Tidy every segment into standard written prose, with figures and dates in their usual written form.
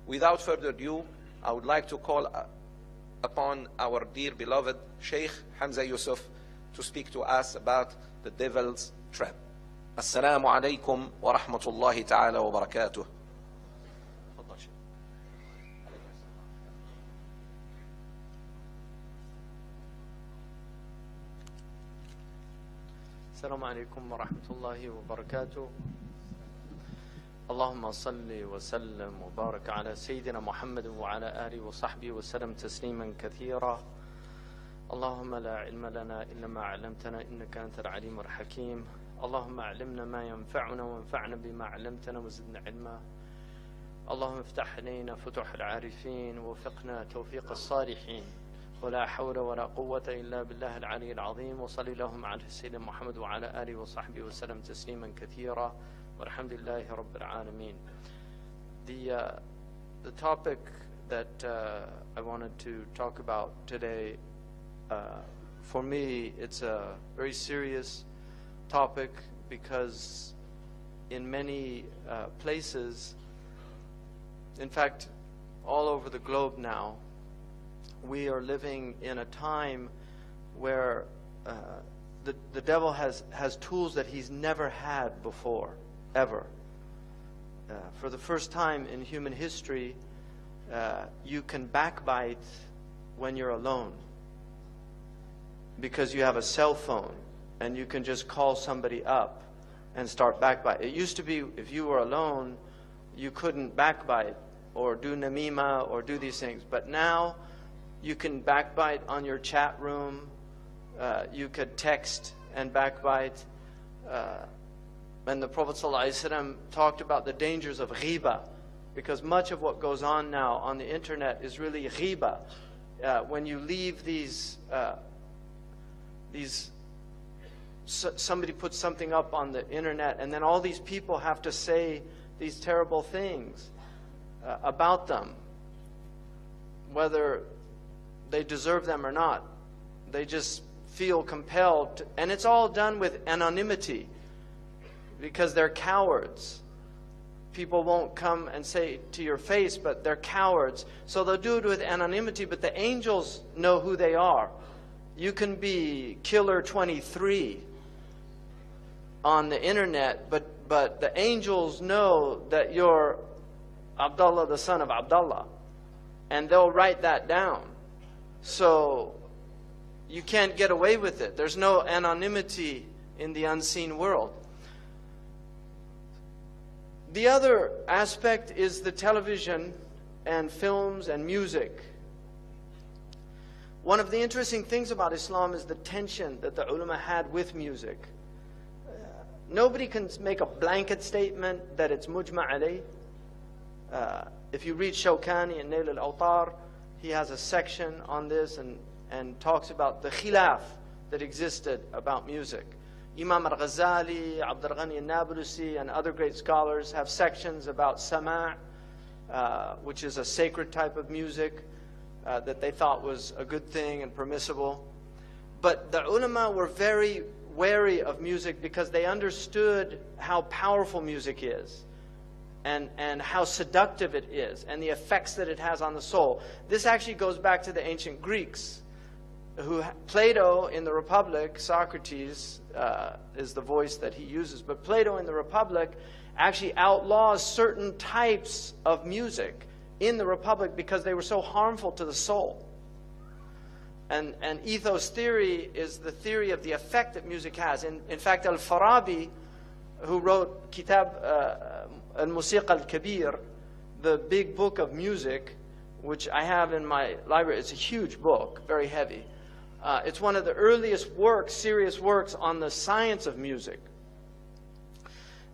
Without further ado, I would like to call upon our dear beloved Sheikh Hamza Yusuf to speak to us about the devil's trap. Assalamu alaikum wa rahmatullahi ta'ala wa barakatuh. السلام عليكم ورحمة الله وبركاته. اللهم صل وسلم وبارك على سيدنا محمد وعلى آله وصحبه وسلم تسليما كثيرا. اللهم لا علم لنا إلا ما علمتنا إنك أنت العليم الحكيم. اللهم علمنا ما ينفعنا وانفعنا بما علمتنا وزدنا علما. اللهم افتح علينا فتوح العارفين ووفقنا توفيق الصالحين. ولا حول ولا قوة إلا بالله العلي العظيم. وصلي اللهم على سيدنا محمد وعلى آله وصحبه وسلم تسليما كثيرا. Alhamdulillah Rabbil Alameen. The topic that I wanted to talk about today, for me, it's a very serious topic because in many places, in fact, all over the globe now, we are living in a time where the devil has tools that he's never had before. Ever. For the first time in human history, you can backbite when you're alone because you have a cell phone and you can just call somebody up and start backbite. It used to be if you were alone, you couldn't backbite or do namima or do these things. But now you can backbite on your chat room. You could text and backbite. And the Prophet ﷺ talked about the dangers of ghiba, because much of what goes on now on the internet is really ghiba. When you leave somebody puts something up on the internet, and then all these people have to say these terrible things about them, whether they deserve them or not. They just feel compelled to, and it's all done with anonymity. Because they're cowards. People won't come and say to your face, but they're cowards. So they'll do it with anonymity, but the angels know who they are. You can be Killer 23 on the internet, but the angels know that you're Abdullah, the son of Abdullah. And they'll write that down. So you can't get away with it. There's no anonymity in the unseen world. The other aspect is the television and films and music. One of the interesting things about Islam is the tension that the ulama had with music. Nobody can make a blanket statement that it's mujma' alayh. If you read Shawkani and Nail al-Awtar, he has a section on this and talks about the khilaf that existed about music. Imam al-Ghazali, Abd al-Ghani al-Nablusi, and other great scholars have sections about sama', which is a sacred type of music that they thought was a good thing and permissible. But the ulama were very wary of music because they understood how powerful music is and how seductive it is and the effects that it has on the soul. This actually goes back to the ancient Greeks. Plato in the Republic, Socrates is the voice that he uses, but Plato in the Republic actually outlaws certain types of music in the Republic because they were so harmful to the soul. And ethos theory is the theory of the effect that music has. In fact, Al-Farabi, who wrote Kitab Al-Musiqa Al-Kabir, the big book of music, which I have in my library, it's a huge book, very heavy. It's one of the earliest works, serious works on the science of music.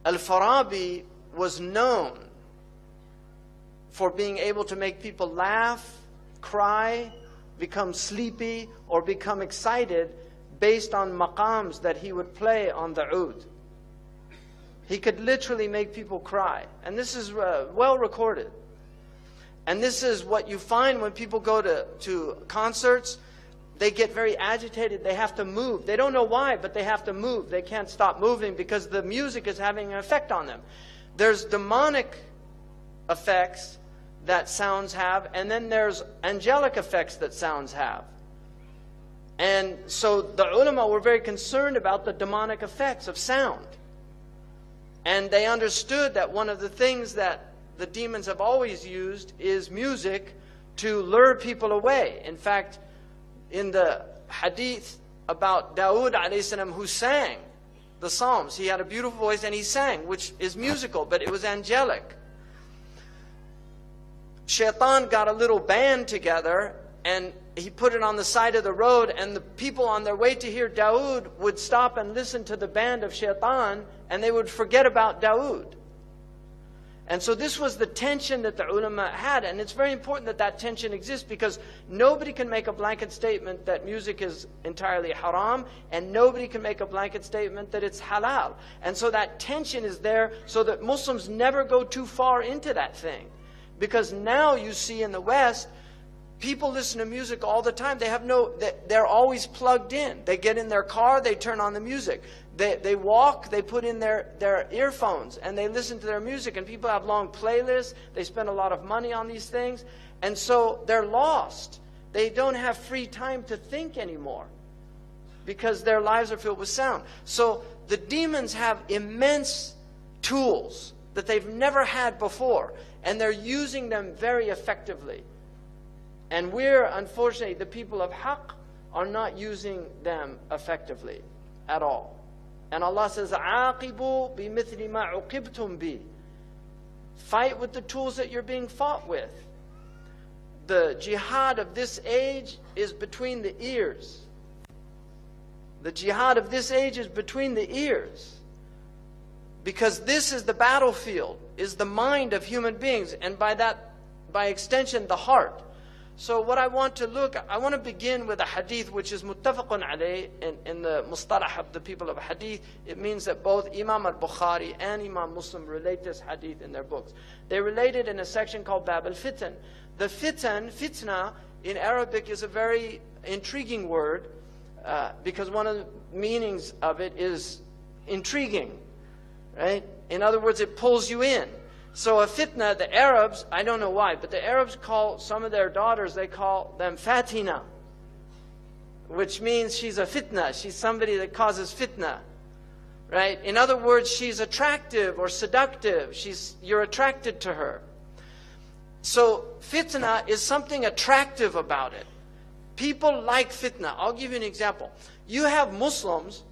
Al-Farabi was known for being able to make people laugh, cry, become sleepy, or become excited based on maqams that he would play on the oud. He could literally make people cry. And this is well recorded. And this is what you find when people go to concerts. They get very agitated. They have to move. They don't know why, but they have to move. They can't stop moving because the music is having an effect on them. There's demonic effects that sounds have, and then there's angelic effects that sounds have. And so the ulama were very concerned about the demonic effects of sound. And they understood that one of the things that the demons have always used is music to lure people away. In fact, in the hadith about Dawood alayhi salam, who sang the Psalms, he had a beautiful voice and he sang, which is musical, but it was angelic. Shaytan got a little band together and he put it on the side of the road, and the people on their way to hear Dawood would stop and listen to the band of Shaytan, and they would forget about Dawood. And so this was the tension that the ulama had, and it's very important that that tension exists, because nobody can make a blanket statement that music is entirely haram, and nobody can make a blanket statement that it's halal. And so that tension is there so that Muslims never go too far into that thing. Because now you see in the West, people listen to music all the time. They're always plugged in. They get in their car, they turn on the music. They walk, they put in their earphones, and they listen to their music. And people have long playlists. They spend a lot of money on these things. And so they're lost. They don't have free time to think anymore, because their lives are filled with sound. So the demons have immense tools that they've never had before, and they're using them very effectively. And we're, unfortunately, the people of haqq, are not using them effectively at all. And Allah says, عَاقِبُوا بِمِثْلِ مَا عُقِبْتُمْ بِهِ. Fight with the tools that you're being fought with. The jihad of this age is between the ears. The jihad of this age is between the ears. Because this is the battlefield, is the mind of human beings, and by extension, the heart. So what I want to begin with a hadith which is muttafaqun alayh in the mustalah of the people of hadith. It means that both Imam al-Bukhari and Imam Muslim relate this hadith in their books. They relate it in a section called Bab al-Fitan. The fitna in Arabic is a very intriguing word, because one of the meanings of it is intriguing, right? In other words, it pulls you in. So a fitna, the Arabs, I don't know why, but the Arabs call some of their daughters, they call them fatina, which means she's a fitna. She's somebody that causes fitna, right? In other words, she's attractive or seductive. You're attracted to her. So fitna is something attractive about it. People like fitna. I'll give you an example. You have Muslims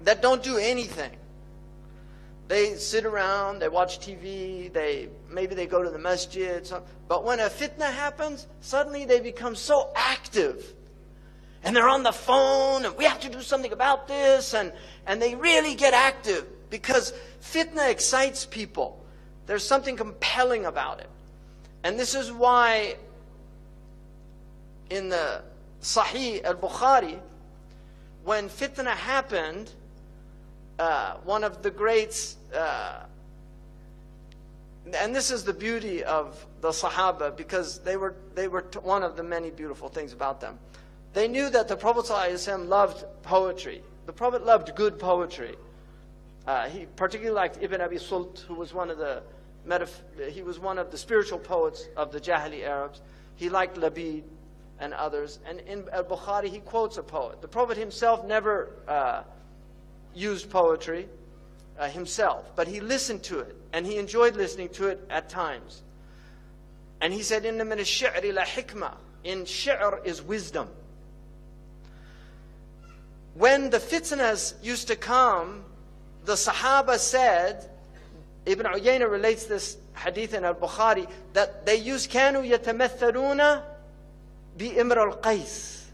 that don't do anything. They sit around, they watch TV, maybe they go to the masjid. But when a fitna happens, suddenly they become so active. And they're on the phone, and we have to do something about this. And they really get active, because fitna excites people. There's something compelling about it. And this is why in the Sahih al-Bukhari, when fitna happened, one of the greats, and this is the beauty of the Sahaba, because they were one of the many beautiful things about them. They knew that the Prophet ﷺ loved poetry. The Prophet loved good poetry. He particularly liked Ibn Abi Sult, who was one of the spiritual poets of the Jahili Arabs. He liked Labid and others. And in al-Bukhari, he quotes a poet. The Prophet himself never used poetry himself, but he listened to it, and he enjoyed listening to it at times. And he said, "Inna min ash-shi'ri la hikmah." In shi'r is wisdom. When the fitnas used to come, the Sahaba said, Ibn Uyayna relates this hadith in al-Bukhari, that they used كانوا يتمثلون بإمر القيس.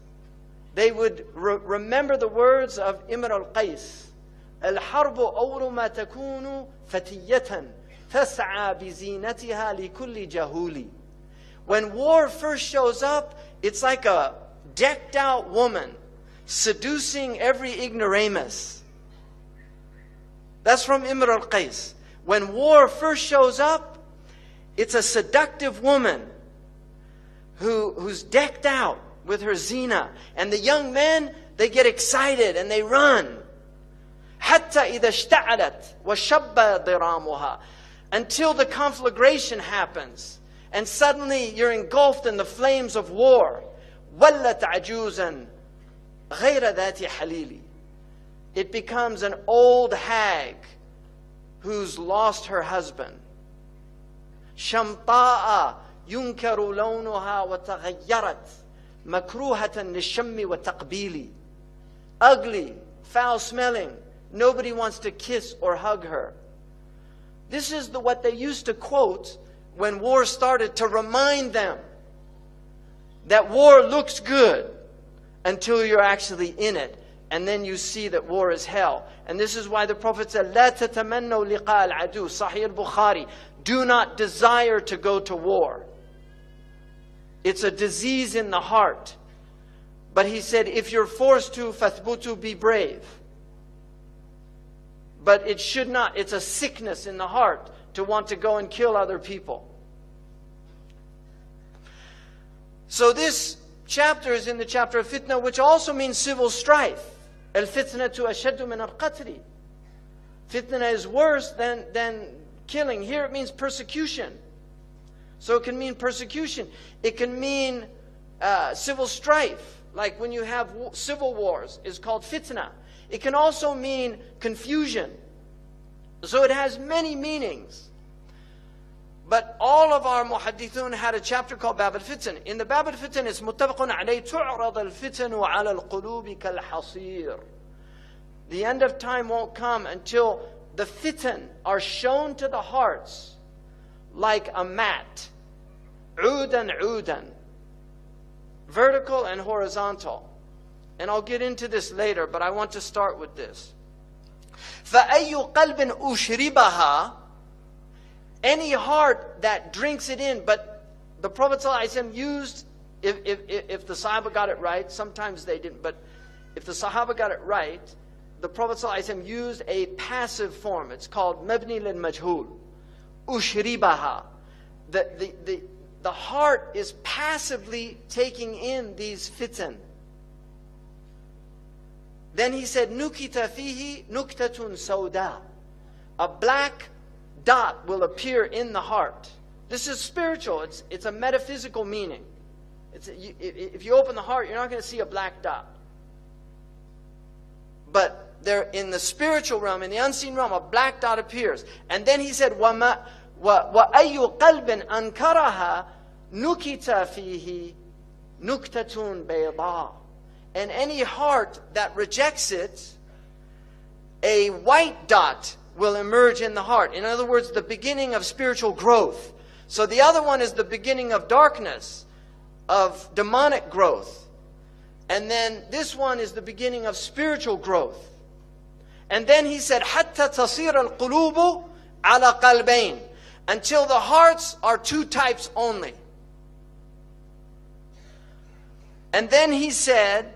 They would remember the words of Imr al-Qais. الحرب أول ما تكون فتية تسعى بزينتها لكل جهول. When war first shows up, it's like a decked out woman seducing every ignoramus. That's from Imr al-Qais. When war first shows up, it's a seductive woman who's decked out with her zina. And the young men, they get excited and they run. حَتَّى إِذَا اشْتَعَلَتْ وَشَبَّ ضِرَامُهَا. Until the conflagration happens. And suddenly you're engulfed in the flames of war. وَلَّتْ عَجُوزًا غَيْرَ ذَاتِ حَلِيلِ. It becomes an old hag who's lost her husband. شَمْطَاءَ يُنْكَرُ لَوْنُهَا وَتَغَيَّرَتْ مَكْرُوهَةً لِلشَّمِّ وَتَقْبِيلِ. Ugly, foul-smelling. Nobody wants to kiss or hug her. This is what they used to quote when war started, to remind them that war looks good until you're actually in it. And then you see that war is hell. And this is why the Prophet said, لا تتمنوا لقاء العدو. Sahih al-Bukhari. Do not desire to go to war. It's a disease in the heart. But he said, if you're forced to, فَثْبُتُوا, be brave. But it should not. It's a sickness in the heart to want to go and kill other people. So this chapter is in the chapter of fitna, which also means civil strife. Al-fitnatu ashaddu min al-qatli. Fitna is worse than killing. Here it means persecution. So it can mean persecution. It can mean civil strife. Like when you have civil wars, it's called fitna. It can also mean confusion. So it has many meanings. But all of our muhaddithun had a chapter called Bab al-Fitan. In the Bab al-Fitan, it's muttafaqun alayh, tu'rad al-fitanu ala al-qulubi kal-hasir. The end of time won't come until the fitan are shown to the hearts like a mat. Udan. Vertical and horizontal. And I'll get into this later, but I want to start with this. فَأَيُّ قَلْبٍ أُشْرِبَهَا. Any heart that drinks it in, but the Prophet ﷺ used, if the Sahaba got it right, sometimes they didn't, but if the Sahaba got it right, the Prophet ﷺ used a passive form. It's called mabni lil majhul. Ushribaha. The heart is passively taking in these fitan. Then he said, nukita fihi nuktatun sawda. A black dot will appear in the heart. This is spiritual. It's a metaphysical meaning. If you open the heart, you're not going to see a black dot. But there, in the spiritual realm, in the unseen realm, a black dot appears. And then he said, وَأَيُّ قَلْبٍ أَنْكَرَهَا نُكِتَ فِيهِ نُكْتَةٌ بَيْضَاءٌ. And any heart that rejects it, a white dot will emerge in the heart. In other words, the beginning of spiritual growth. So the other one is the beginning of darkness, of demonic growth. And then this one is the beginning of spiritual growth. And then he said, حَتَّى تَصِيرَ الْقُلُوبُ عَلَى قَلْبَيْنِ. Until the hearts are two types only. And then he said,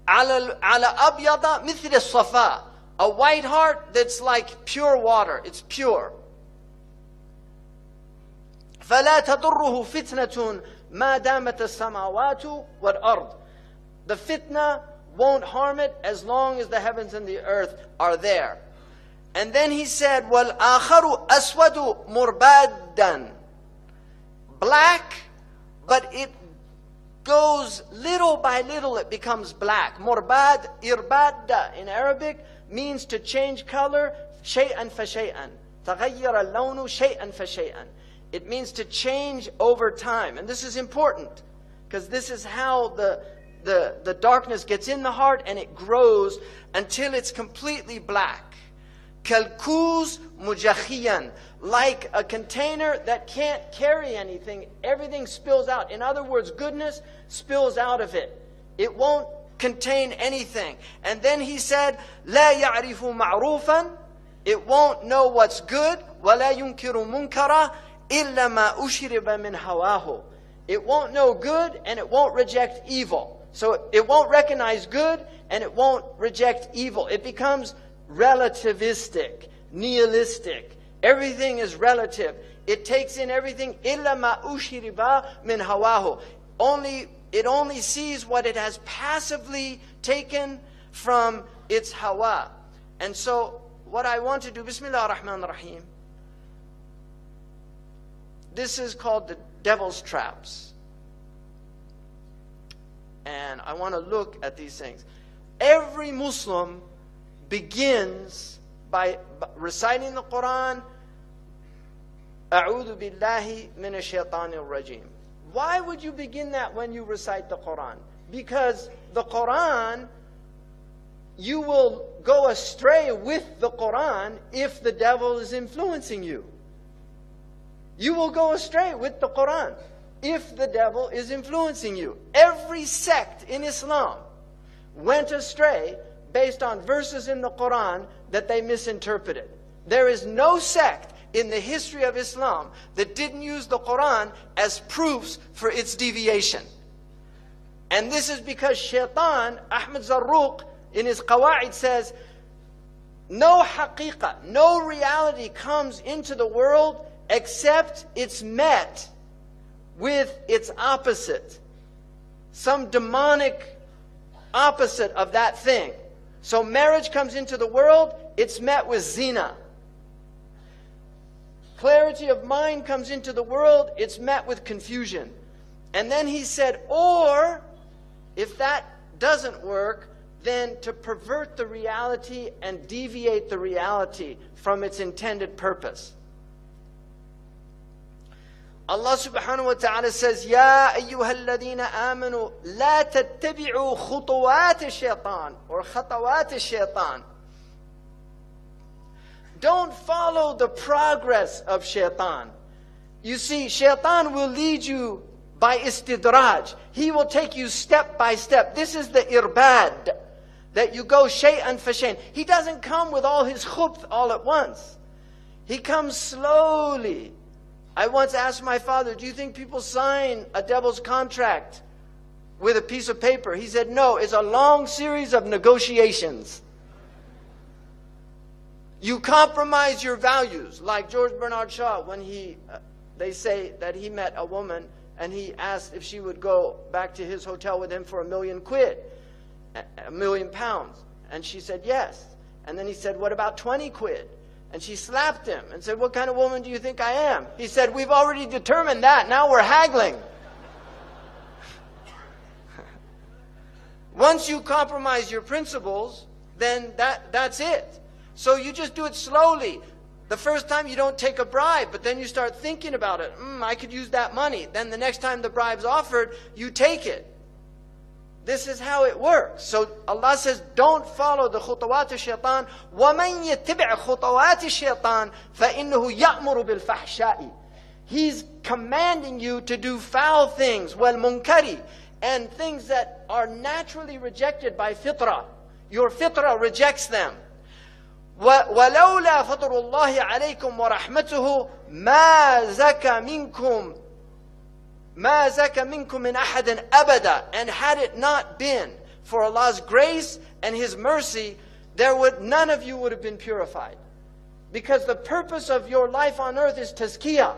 عَلَى أَبْيَضَ مِثْلِ الصَّفَاء. A white heart that's like pure water. It's pure. فَلَا تَضُرُّهُ فِتْنَةٌ مَا دَامَتَ السَّمَاوَاتُ وَالْأَرْضِ. The fitna won't harm it as long as the heavens and the earth are there. And then he said, وَالْآخَرُ أَسْوَدُ مُرْبَادًا. Black, but it goes little by little, it becomes black. Murbad, irbadda in Arabic means to change color, shay'an fa shay'an. تغير اللون شيئا فشيئا. It means to change over time. And this is important, because this is how the darkness gets in the heart, and it grows until it's completely black. Kalkuz mujakhiyan. Like a container that can't carry anything, everything spills out. In other words, goodness spills out of it. It won't contain anything. And then he said, لا يعرف معروفا. It won't know what's good. ولا ينكر منكرا إلا ما أشرب من هواه. It won't know good, and it won't reject evil. So it won't recognize good, and it won't reject evil. It becomes relativistic, nihilistic. Everything is relative. It takes in everything. إِلَّا مَا أُشْرِبَ مِنْ هَوَاهُ. It only sees what it has passively taken from its hawa. And so what I want to do, Bismillah ar-Rahman ar-Rahim. This is called the devil's traps. And I want to look at these things. Every Muslim begins by reciting the Quran, A'udhu billahi minash shaitanir rajim. Why would you begin that when you recite the Quran? Because the Quran, you will go astray with the Quran if the devil is influencing you. You will go astray with the Quran if the devil is influencing you. Every sect in Islam went astray based on verses in the Quran that they misinterpreted. There is no sect in the history of Islam that didn't use the Quran as proofs for its deviation. And this is because Shaytan, Ahmed Zarruq, in his Qawa'id says, no haqiqah, no reality comes into the world except it's met with its opposite. Some demonic opposite of that thing. So marriage comes into the world, it's met with zina. Clarity of mind comes into the world, it's met with confusion. And then he said, or if that doesn't work, then to pervert the reality and deviate the reality from its intended purpose. Allah subhanahu wa ta'ala says, Ya ayyuha alladhina amanu, la tattabi'u khutuwat shaytan, or khatawat shaytan. Don't follow the progress of Shaytan. You see, Shaytan will lead you by istidraj. He will take you step by step. This is the irbad, that you go shay'an fa shay'an. He doesn't come with all his khubth all at once. He comes slowly. I once asked my father, do you think people sign a devil's contract with a piece of paper? He said, no, it's a long series of negotiations. You compromise your values, like George Bernard Shaw, when they say that he met a woman and he asked if she would go back to his hotel with him for £1 million, £1 million. And she said yes. And then he said, what about 20 quid? And she slapped him and said, what kind of woman do you think I am? He said, we've already determined that, now we're haggling. Once you compromise your principles, then that's it. So you just do it slowly. The first time you don't take a bribe, but then you start thinking about it. I could use that money. Then the next time the bribe's offered, you take it. This is how it works. So Allah says, don't follow the khutawat shaitan. وَمَنْ يَتِّبِعْ خُطَوَاتِ الشَّيْطَانِ فَإِنَّهُ يَأْمُرُ بِالْفَحْشَاءِ. He's commanding you to do foul things, وَالْمُنْكَرِ, and things that are naturally rejected by fitrah. Your fitrah rejects them. وَلَوْلَا فَضْلُ اللَّهِ عَلَيْكُمْ وَرَحْمَتُهُ مَا زَكَى مِنْكُمْ مِنْ أَحَدٍ أَبَدًا. And had it not been for Allah's grace and His mercy, none of you would have been purified. Because the purpose of your life on earth is tazkiyah.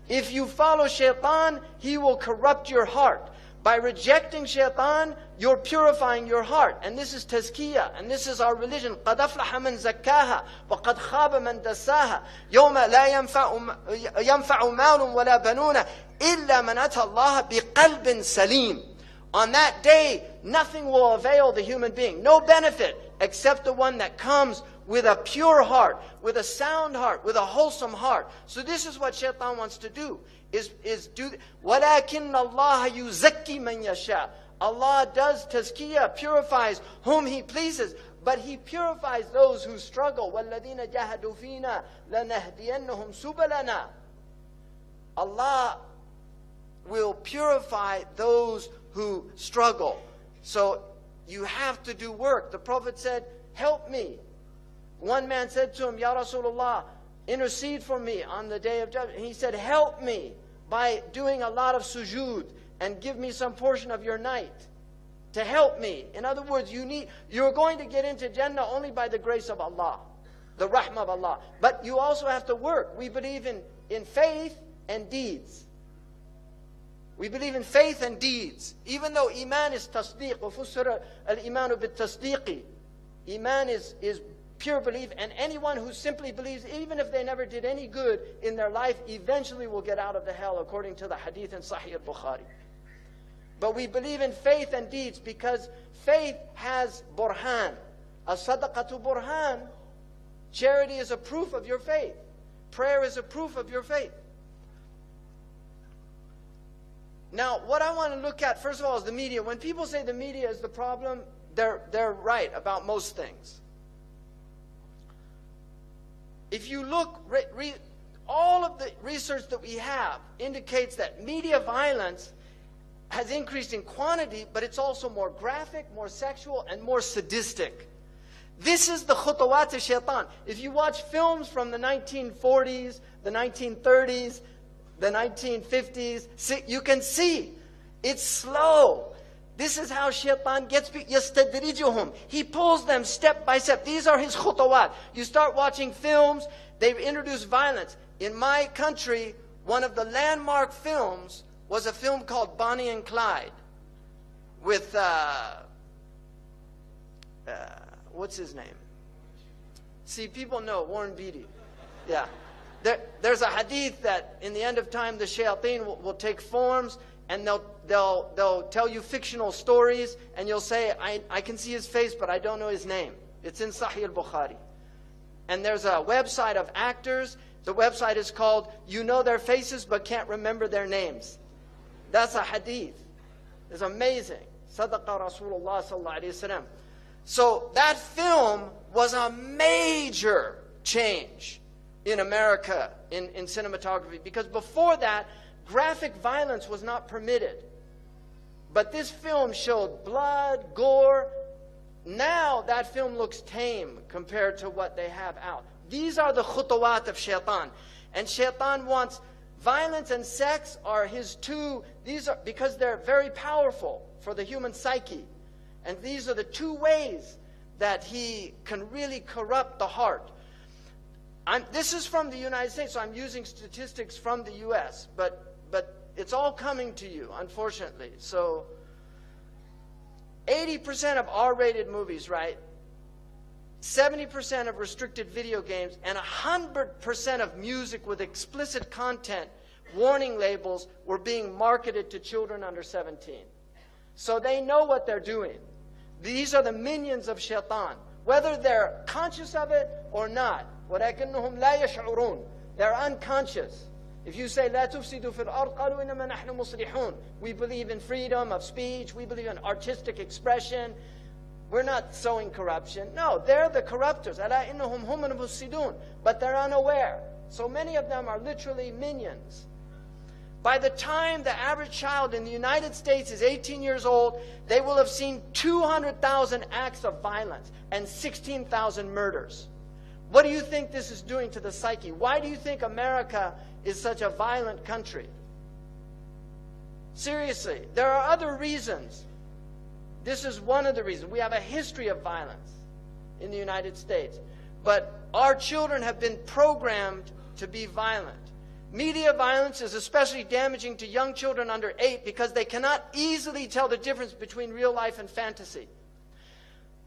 If you follow Shaytan, he will corrupt your heart. By rejecting Shaytan, you're purifying your heart. And this is tazkiyah. And this is our religion. قَدْ أَفْلَحَ مَنْ زَكَّاهَا وَقَدْ خَابَ مَنْ دَسَّاهَا يَوْمَ لَا يَنْفَعُ مَالٌ وَلَا بَنُونَ إِلَّا مَنْ أَتَى اللَّهَ بِقَلْبٍ سَلِيمٍ. On that day, nothing will avail the human being. No benefit except the one that comes with a pure heart, with a sound heart, with a wholesome heart. So this is what Shaytan wants to do. وَلَكِنَّ اللَّهَ يُزَكِّي مَنْ يَشَاءُ. Allah does tazkiyah, purifies whom He pleases, but He purifies those who struggle. وَالَّذِينَ جَاهَدُوا فِينَا لَنَهْدِيَنَّهُمْ سُبَلَنَا. Allah will purify those who struggle. So you have to do work. The Prophet said, help me. One man said to him, Ya Rasulullah, intercede for me on the day of judgment. He said, help me by doing a lot of sujood and give me some portion of your night to help me. In other words, you're going to get into Jannah only by the grace of Allah, the rahmah of Allah. But you also have to work. We believe in faith and deeds. We believe in faith and deeds. Even though Iman is tasdeeq, وَفُسِّرَ الْإِيمَانُ بِالتَّصْدِيقِ. Iman is pure belief, and anyone who simply believes, even if they never did any good in their life, eventually will get out of the hell, according to the hadith in Sahih al-Bukhari. But we believe in faith and deeds because faith has burhan. As-sadaqatu burhan. Charity is a proof of your faith. Prayer is a proof of your faith. Now, what I want to look at, first of all, is the media. When people say the media is the problem, they're right about most things. If you look, all of the research that we have indicates that media violence has increased in quantity, but it's also more graphic, more sexual, and more sadistic. This is the khutawat of Shaytan. If you watch films from the 1940s, the 1930s, the 1950s, you can see it's slow. This is how Shaytan gets people. يَسْتَدْرِجُهُمْ. He pulls them step by step. These are his khutawat. You start watching films, they've introduced violence. In my country, one of the landmark films was a film called Bonnie and Clyde with, what's his name? See, people know, Warren Beatty. Yeah. There's a hadith that in the end of time the shayateen will take forms and they'll tell you fictional stories and you'll say, I can see his face but I don't know his name. It's in Sahih al-Bukhari. And there's a website of actors. The website is called You Know Their Faces But Can't Remember Their Names. That's a hadith. It's amazing. Sadaqa Rasulullah sallallahu alayhi wasallam. So that film was a major change in America in cinematography, because before that, graphic violence was not permitted. But this film showed blood, gore. Now that film looks tame compared to what they have out. These are the khutawat of Shaytan. And Shaytan wants violence and sex are his two, these are because they're very powerful for the human psyche. And these are the two ways that he can really corrupt the heart. This is from the United States, so I'm using statistics from the US, but it's all coming to you, unfortunately. So 80% of R-rated movies, right? 70% of restricted video games, and 100% of music with explicit content, warning labels, were being marketed to children under 17. So they know what they're doing. These are the minions of Shaytan, whether they're conscious of it or not. وَلَكِنَّهُمْ لَا يَشْعُرُونَ. They're unconscious. If you say, لَا تُفْسِدُوا فِي الْأَرْضِ قَالُوا إِنَّمَا نَحْنُ مُصْلِحُونَ. We believe in freedom of speech. We believe in artistic expression. We're not sowing corruption. No, they're the corruptors. أَلَا إِنَّهُمْ هُمُ الْمُفْسِدُونَ. But they're unaware. So many of them are literally minions. By the time the average child in the United States is 18 years old, they will have seen 200,000 acts of violence and 16,000 murders. What do you think this is doing to the psyche? Why do you think America is such a violent country? Seriously, there are other reasons. This is one of the reasons. We have a history of violence in the United States. But our children have been programmed to be violent. Media violence is especially damaging to young children under 8 because they cannot easily tell the difference between real life and fantasy.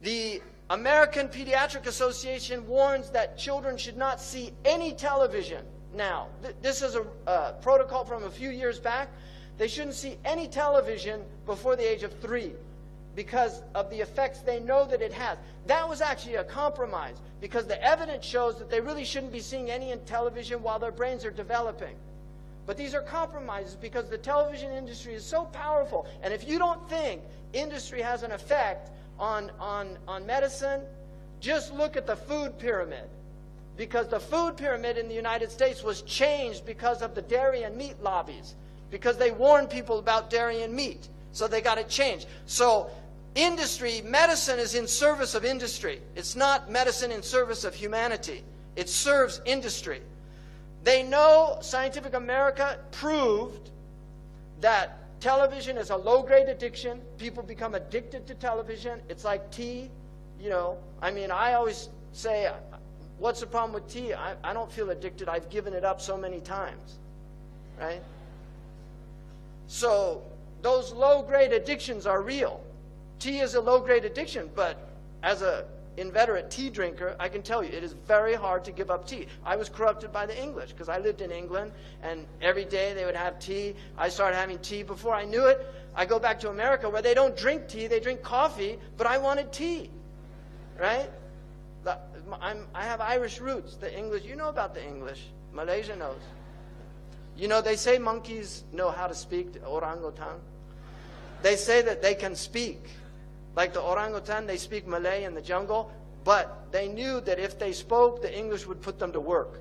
The American Pediatric Association warns that children should not see any television now. This is a protocol from a few years back. They shouldn't see any television before the age of 3 because of the effects they know that it has. That was actually a compromise because the evidence shows that they really shouldn't be seeing any in television while their brains are developing. But these are compromises because the television industry is so powerful. And if you don't think industry has an effect on medicine, just look at the food pyramid. Because the food pyramid in the United States was changed because of the dairy and meat lobbies. Because they warned people about dairy and meat. So they got it changed. So industry, medicine is in service of industry. It's not medicine in service of humanity. It serves industry. They know Scientific America proved that television is a low-grade addiction. People become addicted to television. It's like tea. You know, I mean, I always say, what's the problem with tea? I don't feel addicted. I've given it up so many times. Right? So those low-grade addictions are real. Tea is a low-grade addiction, but as a inveterate tea drinker, I can tell you, it is very hard to give up tea. I was corrupted by the English because I lived in England, and every day they would have tea. I started having tea. Before I knew it, I go back to America where they don't drink tea, they drink coffee, but I wanted tea, right? I have Irish roots. The English, you know about the English. Malaysia knows. You know, they say monkeys know how to speak, the orangutan. They say that they can speak. Like the orangutan, they speak Malay in the jungle, but they knew that if they spoke, the English would put them to work.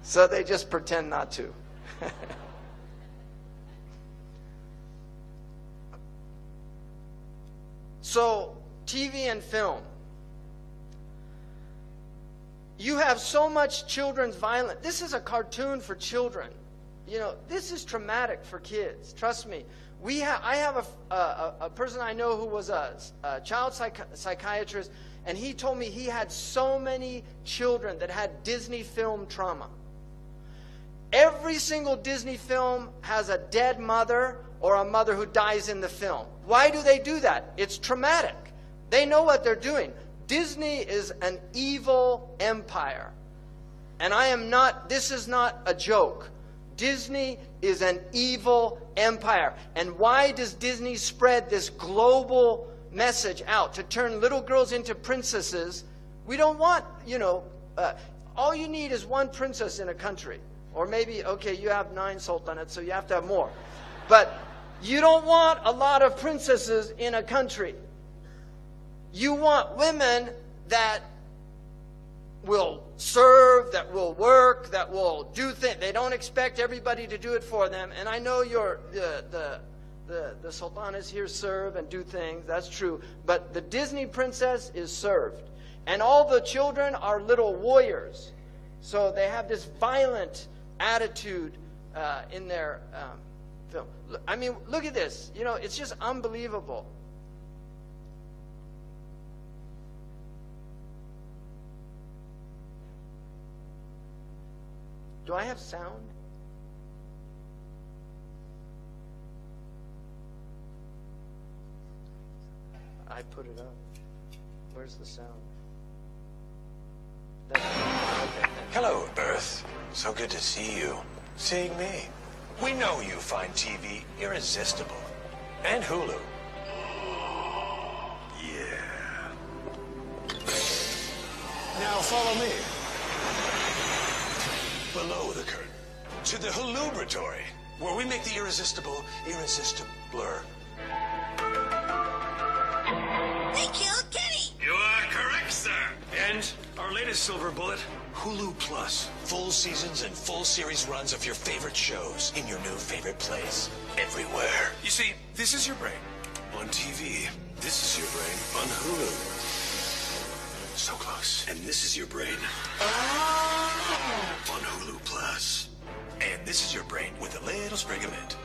So they just pretend not to. So, TV and film. You have so much children's violence. This is a cartoon for children. You know, this is traumatic for kids. Trust me. I have a person I know who was a child psychiatrist, and he told me he had so many children that had Disney film trauma. Every single Disney film has a dead mother or a mother who dies in the film. Why do they do that? It's traumatic. They know what they're doing. Disney is an evil empire. And this is not a joke. Disney is an evil empire. And why does Disney spread this global message out to turn little girls into princesses? We don't want, all you need is one princess in a country. Or maybe, okay, you have 9 sultanates, so you have to have more. But you don't want a lot of princesses in a country. You want women that will serve, that will work, that will do things. They don't expect everybody to do it for them. And I know the sultanas here serve and do things. That's true. But the Disney princess is served. And all the children are little warriors. So they have this violent attitude in their film. I mean, look at this. You know, it's just unbelievable. Do I have sound? I put it up. Where's the sound? Okay. Hello, Earth. So good to see you. Seeing me. We know you find TV irresistible. And Hulu. Yeah. Now follow me. Below the curtain. To the Hulubratory, where we make the irresistible irresistibler. They killed Kenny! You are correct, sir. And our latest silver bullet, Hulu Plus. Full seasons and full series runs of your favorite shows in your new favorite place. Everywhere. You see, this is your brain on TV. This is your brain on Hulu. So close. And this is your brain on Hulu Plus. And this is your brain with a little sprig of mint.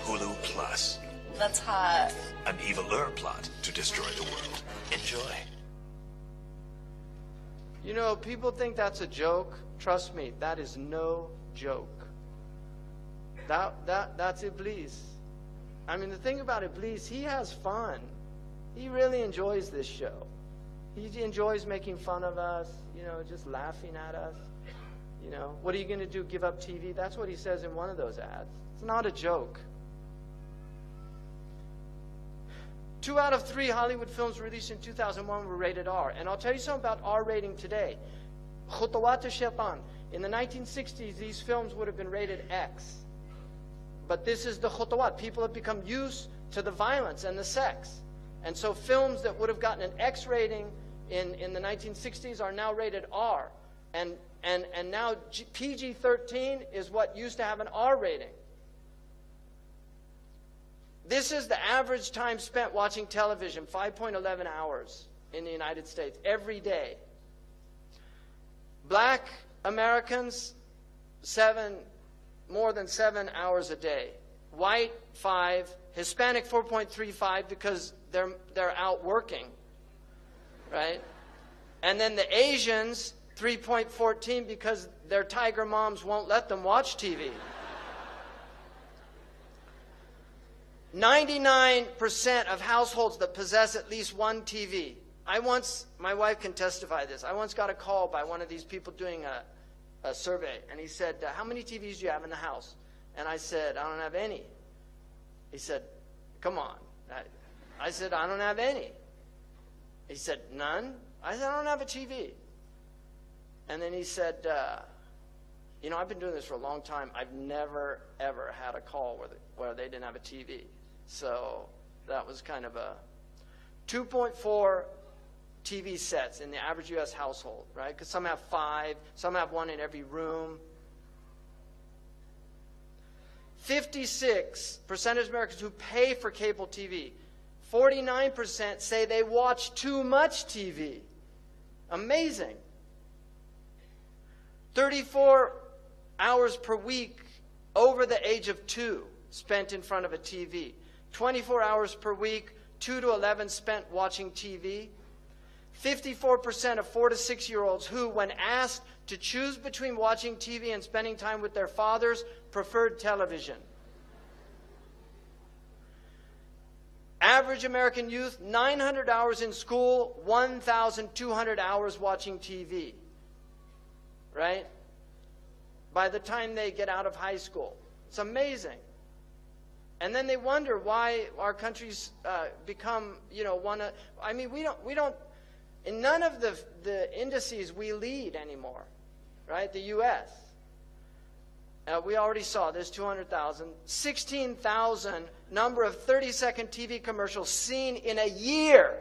Hulu Plus. That's hot. An eviler plot to destroy the world. Enjoy. You know, people think that's a joke. Trust me, that is no joke. That's Iblis. I mean, the thing about Iblis, he has fun. He really enjoys this show. He enjoys making fun of us, just laughing at us. What are you going to do, give up TV? That's what he says in one of those ads. It's not a joke. 2 out of 3 Hollywood films released in 2001 were rated R. And I'll tell you something about R rating today. Khutawat Shaytan. In the 1960s, these films would have been rated X. But this is the khutawat. People have become used to the violence and the sex. And so films that would have gotten an X rating in the 1960s are now rated R. And now PG-13 is what used to have an R rating. This is the average time spent watching television, 5.11 hours in the United States, every day. Black Americans, more than 7 hours a day. White, 5. Hispanic, 4.35 because they're out working, right? And then the Asians, 3.14 because their tiger moms won't let them watch TV. 99% of households that possess at least one TV. My wife can testify this. I once got a call by one of these people doing a survey, and he said, how many TVs do you have in the house? And I said, I don't have any. He said, come on. I said, I don't have any. He said, none? I said, I don't have a TV. And then he said, you know, I've been doing this for a long time. I've never, ever had a call where they didn't have a TV. So that was kind of a 2.4 TV sets in the average U.S. household, right? Because some have 5, some have 1 in every room. 56% of Americans who pay for cable TV, 49% say they watch too much TV. Amazing. 34 hours per week over the age of 2 spent in front of a TV. 24 hours per week, 2 to 11 spent watching TV. 54% of 4 to 6-year-olds who, when asked to choose between watching TV and spending time with their fathers, preferred television. Average American youth, 900 hours in school, 1,200 hours watching TV. Right? By the time they get out of high school. It's amazing. And then they wonder why our countries become, you know, we don't, in none of the indices we lead anymore, right? The U.S. We already saw this, 200,000. 16,000 number of 30-second TV commercials seen in a year.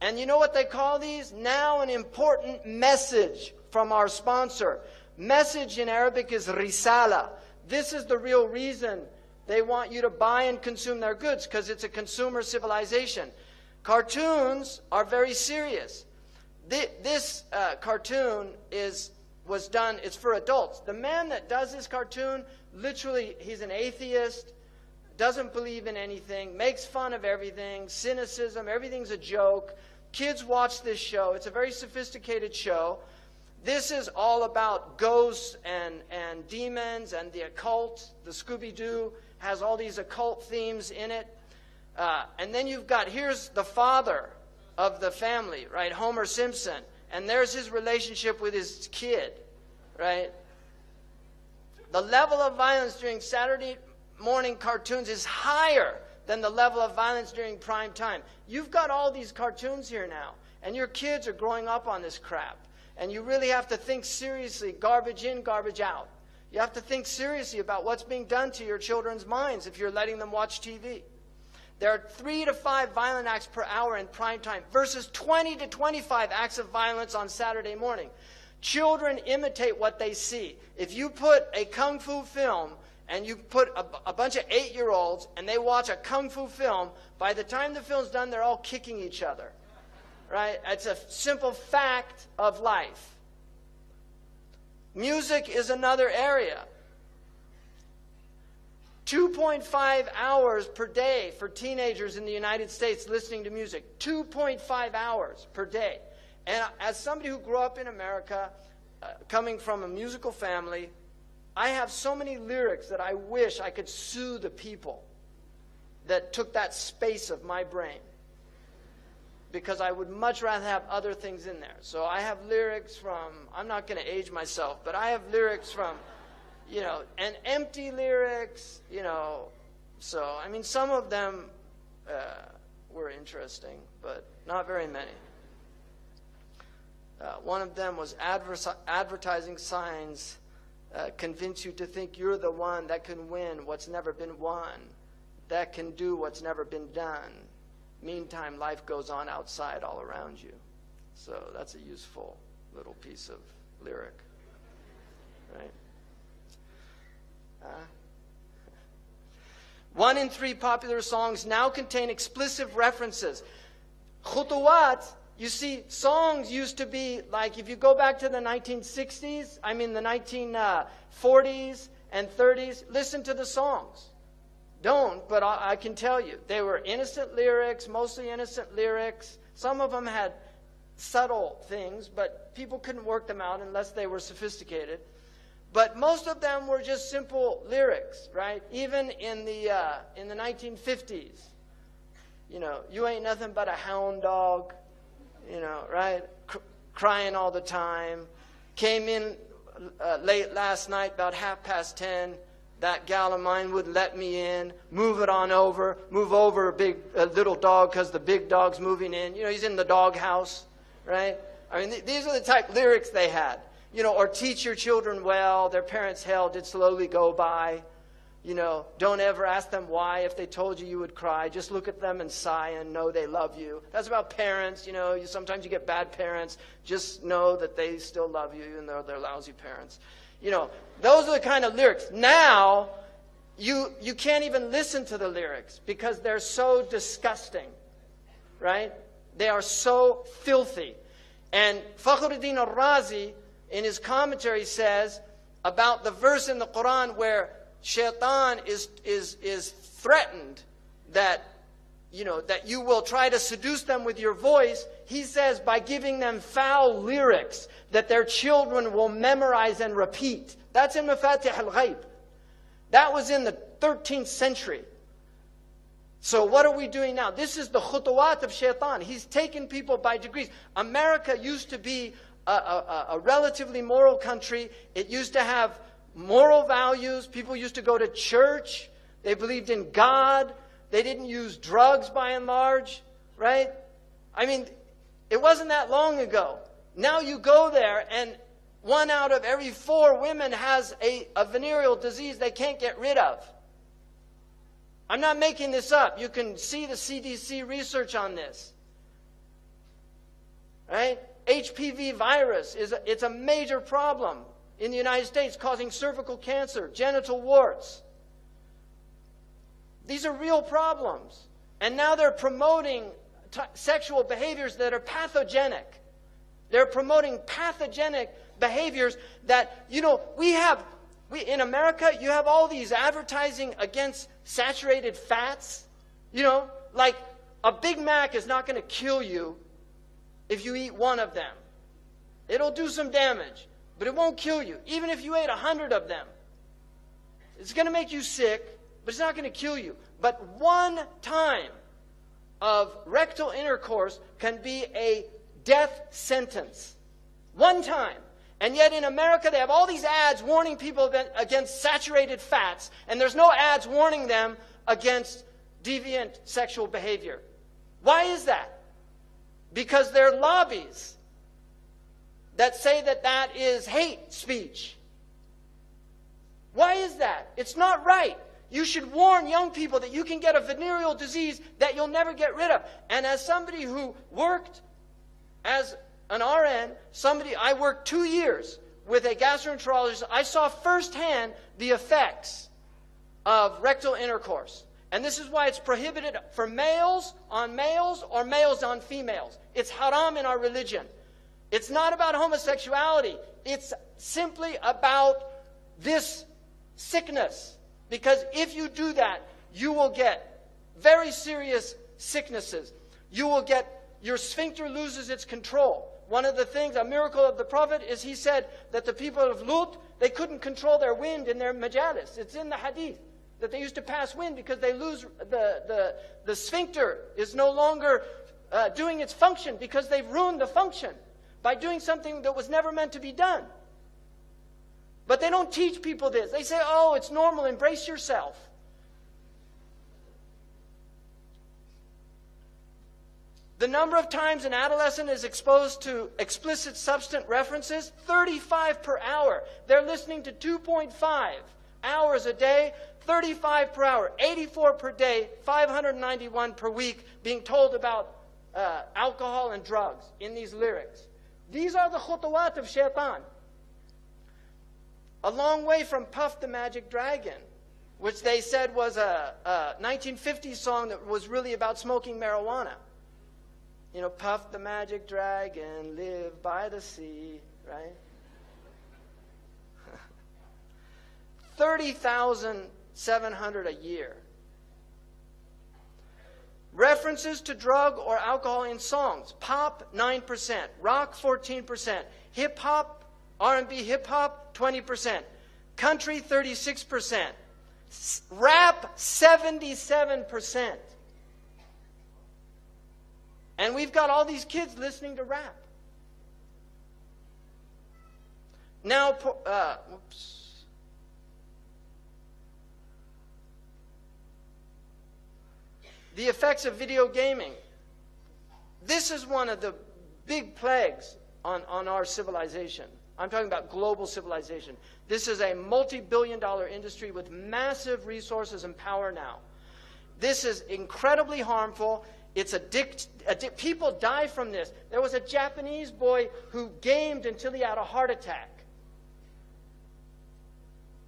And you know what they call these? Now an important message from our sponsor. Message in Arabic is risala. This is the real reason they want you to buy and consume their goods, because it's a consumer civilization. Cartoons are very serious. This cartoon was done, it's for adults. The man that does this cartoon, literally, he's an atheist, doesn't believe in anything, makes fun of everything, cynicism, everything's a joke. Kids watch this show. It's a very sophisticated show. This is all about ghosts and demons and the occult. The Scooby-Doo has all these occult themes in it. And then you've got, here's the father of the family, right, Homer Simpson. And there's his relationship with his kid, right? The level of violence during Saturday morning cartoons is higher than the level of violence during prime time. You've got all these cartoons here now, and your kids are growing up on this crap. And you really have to think seriously, garbage in, garbage out. You have to think seriously about what's being done to your children's minds if you're letting them watch TV. There are 3 to 5 violent acts per hour in prime time versus 20 to 25 acts of violence on Saturday morning. Children imitate what they see. If you put a kung fu film and you put a bunch of 8-year-olds and they watch a kung fu film, by the time the film's done, they're all kicking each other. Right? It's a simple fact of life. Music is another area. 2.5 hours per day for teenagers in the United States listening to music. 2.5 hours per day. And as somebody who grew up in America, coming from a musical family, I have so many lyrics that I wish I could sue the people that took that space of my brain. Because I would much rather have other things in there. So I have lyrics from, I'm not going to age myself, but I have lyrics from, you know, and empty lyrics, you know. So, I mean, some of them were interesting, but not very many. One of them was advertising signs convince you to think you're the one that can win what's never been won, that can do what's never been done. Meantime, life goes on outside all around you. So that's a useful little piece of lyric, right? 1 in 3 popular songs now contain explicit references. Khutuwat, you see, songs used to be like, if you go back to the 1960s, I mean the 1940s and 30s, listen to the songs. Don't, but I can tell you. They were innocent lyrics, mostly innocent lyrics. Some of them had subtle things, but people couldn't work them out unless they were sophisticated. But most of them were just simple lyrics, right? Even in the 1950s, you ain't nothing but a hound dog, right? Crying all the time. Came in late last night, about 10:30. That gal of mine wouldn't let me in. Move it on over. Move over, little dog, because the big dog's moving in. He's in the dog house, right? I mean, these are the type lyrics they had. Or teach your children well. Their parents' hell did slowly go by. Don't ever ask them why. If they told you, you would cry. Just look at them and sigh and know they love you. That's about parents. Sometimes you get bad parents. Just know that they still love you, even though they're lousy parents. Those are the kind of lyrics. Now, you can't even listen to the lyrics because they're so disgusting, right? They are so filthy. And Fakhruddin al-Razi, in his commentary, says about the verse in the Quran where Shaytan is threatened that you will try to seduce them with your voice. He says by giving them foul lyrics that their children will memorize and repeat. That's in Mafatih al-Ghaib. That was in the 13th century. So what are we doing now? This is the khutuwat of Shaytan. He's taken people by degrees. America used to be a relatively moral country. It used to have moral values. People used to go to church. They believed in God. They didn't use drugs by and large, right? I mean, it wasn't that long ago. Now you go there and 1 out of every 4 women has a venereal disease they can't get rid of. I'm not making this up. You can see the CDC research on this. Right? HPV virus, it's a major problem in the United States, causing cervical cancer, genital warts. These are real problems. And now they're promoting sexual behaviors that are pathogenic. They're promoting pathogenic behaviors that, in America, you have all these advertising against saturated fats. Like a Big Mac is not going to kill you if you eat 1 of them. It'll do some damage, but it won't kill you. Even if you ate 100 of them. It's going to make you sick, but it's not going to kill you. But 1 time of rectal intercourse can be a death sentence. 1 time. And yet in America, they have all these ads warning people against saturated fats, and there's no ads warning them against deviant sexual behavior. Why is that? Because there are lobbies that say that that is hate speech. Why is that? It's not right. You should warn young people that you can get a venereal disease that you'll never get rid of. And as somebody who worked as an RN, I worked 2 years with a gastroenterologist. I saw firsthand the effects of rectal intercourse. And this is why it's prohibited for males on males or males on females. It's haram in our religion. It's not about homosexuality. It's simply about this sickness. Because if you do that, you will get very serious sicknesses. Your sphincter loses its control. One of the things, a miracle of the Prophet, is he said that the people of Lut, they couldn't control their wind in their majalis. It's in the hadith that they used to pass wind because they lose, the sphincter is no longer doing its function because they've ruined the function by doing something that was never meant to be done. But they don't teach people this. They say, oh, it's normal, embrace yourself. The number of times an adolescent is exposed to explicit substance references, 35 per hour. They're listening to 2.5 hours a day, 35 per hour, 84 per day, 591 per week, being told about alcohol and drugs in these lyrics. These are the khutuwat of Shaytan. A long way from Puff the Magic Dragon, which they said was a 1950s song that was really about smoking marijuana. Puff the Magic Dragon, live by the sea, right? 30,700 a year. References to drug or alcohol in songs. Pop, 9%. Rock, 14%. Hip-hop, R&B hip-hop, 20%. Country, 36%. Rap, 77%. And we've got all these kids listening to rap. Now, the effects of video gaming. This is one of the big plagues on our civilization. I'm talking about global civilization. This is a multi-billion-dollar industry with massive resources and power now. This is incredibly harmful. It's people die from this. There was a Japanese boy who gamed until he had a heart attack.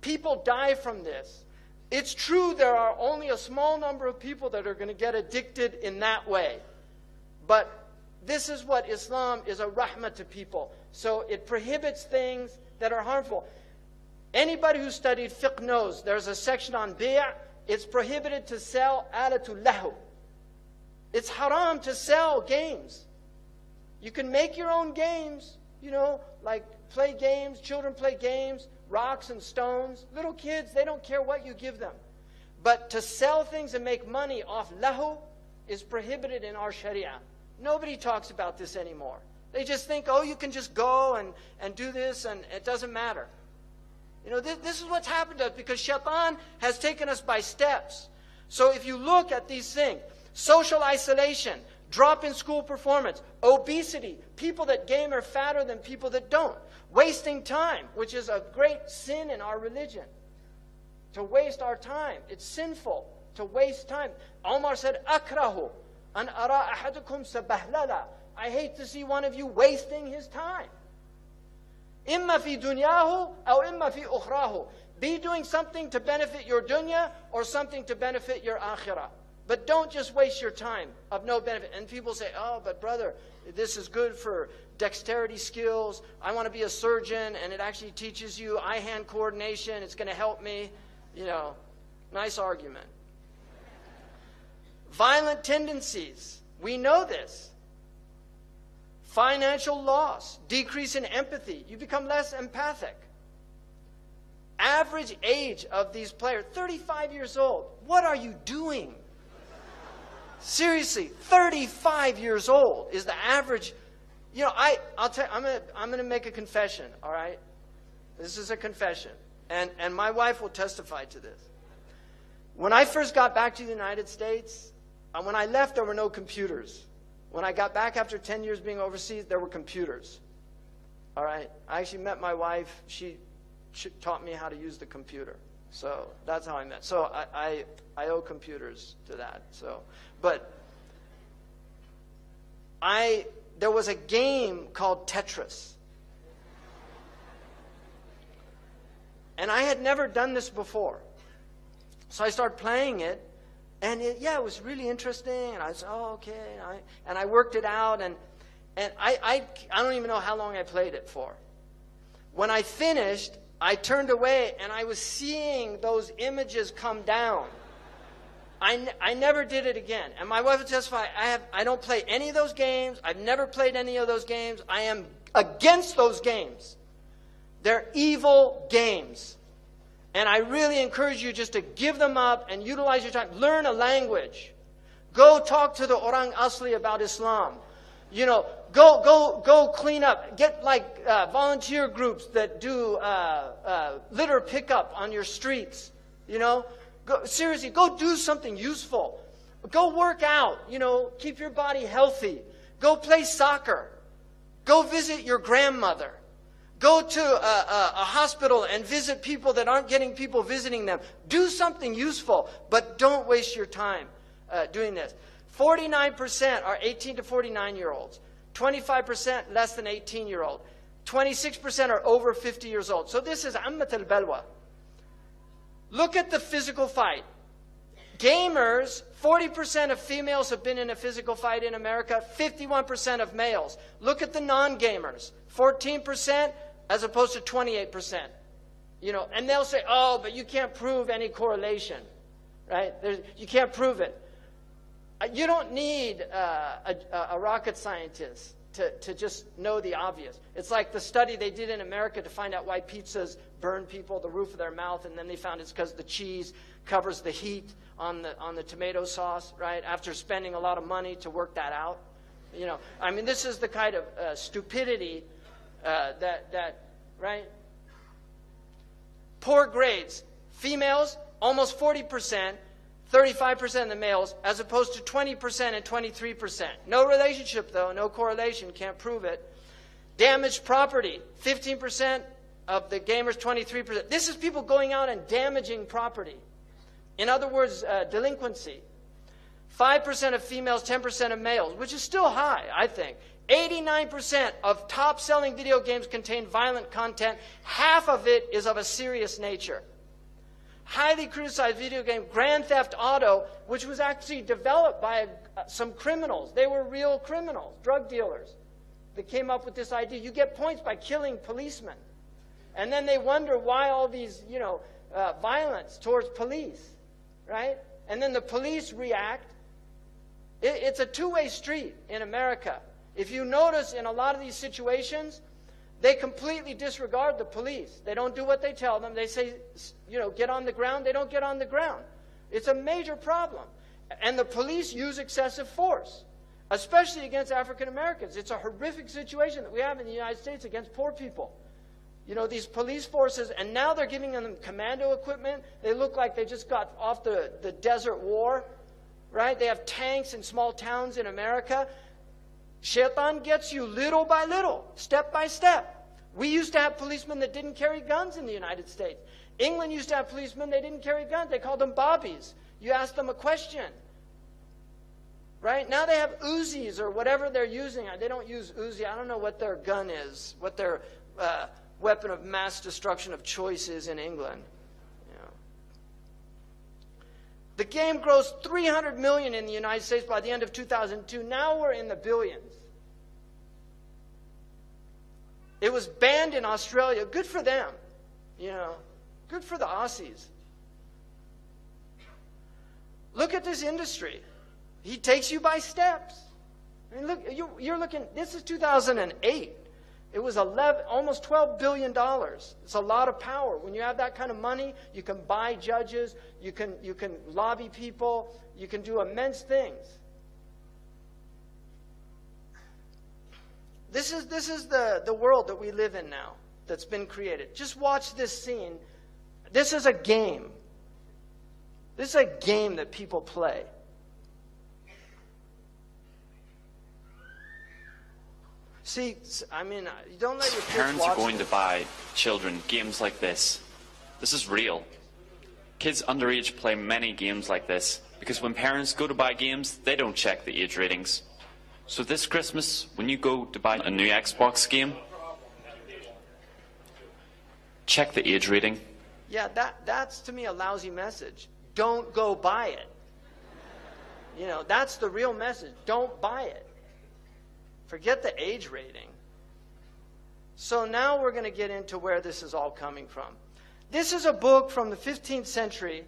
People die from this. It's true there are only a small number of people that are going to get addicted in that way. But this is what Islam is, a rahmah to people. So it prohibits things that are harmful. Anybody who studied fiqh knows there's a section on bi'. It's prohibited to sell alatul lahu. It's haram to sell games. You can make your own games, like play games, children play games, rocks and stones. Little kids, they don't care what you give them. But to sell things and make money off lahu is prohibited in our sharia. Nobody talks about this anymore. They just think, oh, you can just go and do this and it doesn't matter. This is what's happened to us because Shaytan has taken us by steps. So if you look at these things, social isolation, drop in school performance, obesity, people that game are fatter than people that don't, wasting time, which is a great sin in our religion. To waste our time. It's sinful to waste time. Omar said, akrahu an ara ahadukum sabahlala. I hate to see one of you wasting his time. Imma fi dunyahu or imma fi ukhrahu. Be doing something to benefit your dunya or something to benefit your akhirah. But don't just waste your time of no benefit. And people say, oh, but brother, this is good for dexterity skills. I want to be a surgeon, and it actually teaches you eye-hand coordination. It's going to help me. Nice argument. Violent tendencies. We know this. Financial loss. Decrease in empathy. You become less empathic. Average age of these players, 35 years old. What are you doing? Seriously, 35 years old is the average. I'll tell you, I'm going to make a confession, all right? This is a confession. And my wife will testify to this. When I first got back to the United States, when I left, there were no computers. When I got back after 10 years being overseas, there were computers. All right? I actually met my wife. She taught me how to use the computer. So that's how I met. So I owe computers to that. But there was a game called Tetris. And I had never done this before. So I started playing it. And it was really interesting. And I said, oh, okay. And I worked it out. And I don't even know how long I played it for. When I finished, I turned away and I was seeing those images come down. I never did it again. And my wife would testify, I don't play any of those games. I've never played any of those games. I am against those games. They're evil games. And I really encourage you just to give them up and utilize your time. Learn a language. Go talk to the Orang Asli about Islam. Go clean up. Get volunteer groups that do litter pickup on your streets. Seriously, go do something useful. Go work out. Keep your body healthy. Go play soccer. Go visit your grandmother. Go to a hospital and visit people that aren't getting people visiting them. Do something useful, but don't waste your time doing this. 49% are 18 to 49-year-olds. 25% less than 18-year-old. 26% are over 50 years old. So this is ammat al-balwa. Look at the physical fight. Gamers, 40% of females have been in a physical fight in America, 51% of males. Look at the non-gamers, 14% as opposed to 28%. And they'll say, oh, but you can't prove any correlation, right? You can't prove it. You don't need a rocket scientist to just know the obvious. It's like the study they did in America to find out why pizzas burn people, the roof of their mouth, and then they found it's because the cheese covers the heat on the tomato sauce, right? After spending a lot of money to work that out. You know, I mean, this is the kind of stupidity right? Poor grades. Females, almost 40%, 35% of the males, as opposed to 20% and 23%. No relationship, though, no correlation, can't prove it. Damaged property, 15% of the gamers, 23%. This is people going out and damaging property. In other words, delinquency. 5% of females, 10% of males, which is still high, I think. 89% of top-selling video games contain violent content. Half of it is of a serious nature. Highly criticized video game, Grand Theft Auto, which was actually developed by some criminals. They were real criminals, drug dealers, that came up with this idea. You get points by killing policemen. And then they wonder why all these, violence towards police, right? And then the police react. It's a two-way street in America. If you notice in a lot of these situations, they completely disregard the police. They don't do what they tell them. They say, get on the ground. They don't get on the ground. It's a major problem. And the police use excessive force, especially against African Americans. It's a horrific situation that we have in the United States against poor people. These police forces, and now they're giving them commando equipment. They look like they just got off the desert war, right? They have tanks in small towns in America. Shaytan gets you little by little, step by step. We used to have policemen that didn't carry guns in the United States. England used to have policemen, they didn't carry guns. They called them bobbies. You asked them a question. Right? Now they have Uzis or whatever they're using. They don't use Uzi. I don't know what their gun is, what their weapon of mass destruction of choice is in England. The game grossed $300 million in the United States by the end of 2002. Now we're in the billions. It was banned in Australia. Good for them. Good for the Aussies. Look at this industry. He takes you by steps. I mean, look, you're looking, this is 2008. It was almost $12 billion. It's a lot of power. When you have that kind of money, you can buy judges, you can lobby people, you can do immense things. This is the world that we live in now that's been created. Just watch this scene. This is a game. This is a game that people play. See, I mean, you don't let your kids Parents watch are going this. to buy children games like this. This is real. Kids underage play many games like this because when parents go to buy games, they don't check the age ratings. So this Christmas, when you go to buy a new Xbox game, check the age rating. Yeah, that's to me a lousy message. Don't go buy it. That's the real message. Don't buy it. Forget the age rating. So now we're going to get into where this is all coming from. This is a book from the 15th century.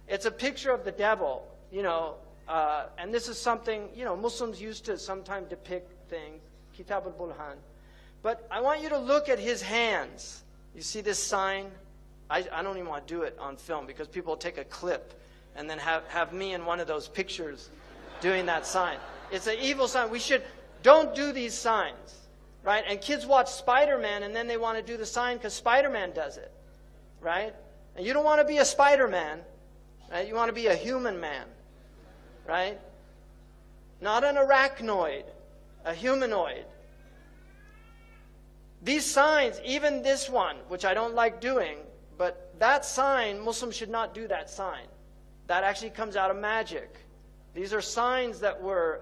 It's a picture of the devil, and this is something, Muslims used to sometimes depict things, Kitab al-Bulhan. But I want you to look at his hands. You see this sign? I don't even want to do it on film because people will take a clip and then have me in one of those pictures doing that sign. It's an evil sign. Don't do these signs, right? And kids watch Spider-Man and then they want to do the sign because Spider-Man does it, right? And you don't want to be a Spider-Man, right? You want to be a human man, right? Not an arachnoid, a humanoid. These signs, even this one, which I don't like doing, but that sign, Muslims should not do that sign. That actually comes out of magic. These are signs that were...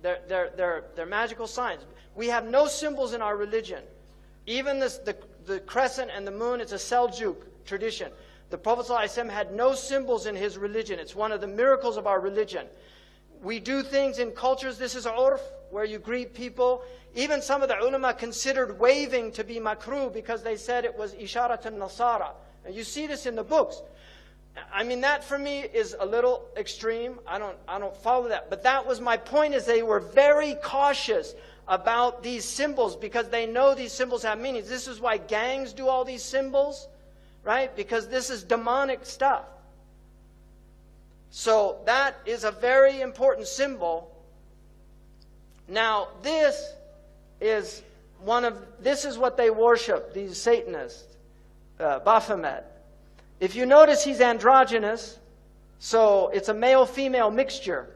They're magical signs. We have no symbols in our religion. Even the crescent and the moon, it's a Seljuk tradition. The Prophet ﷺ had no symbols in his religion. It's one of the miracles of our religion. We do things in cultures. This is urf, where you greet people. Even some of the ulama considered waving to be makruh because they said it was isharat al-nasara. And you see this in the books. I mean, that for me is a little extreme. I don't follow that. But that was my point, is they were very cautious about these symbols because they know these symbols have meanings. This is why gangs do all these symbols, right? Because this is demonic stuff. So that is a very important symbol. Now, this is what they worship, these Satanists, Baphomet. If you notice, he's androgynous, so it's a male-female mixture.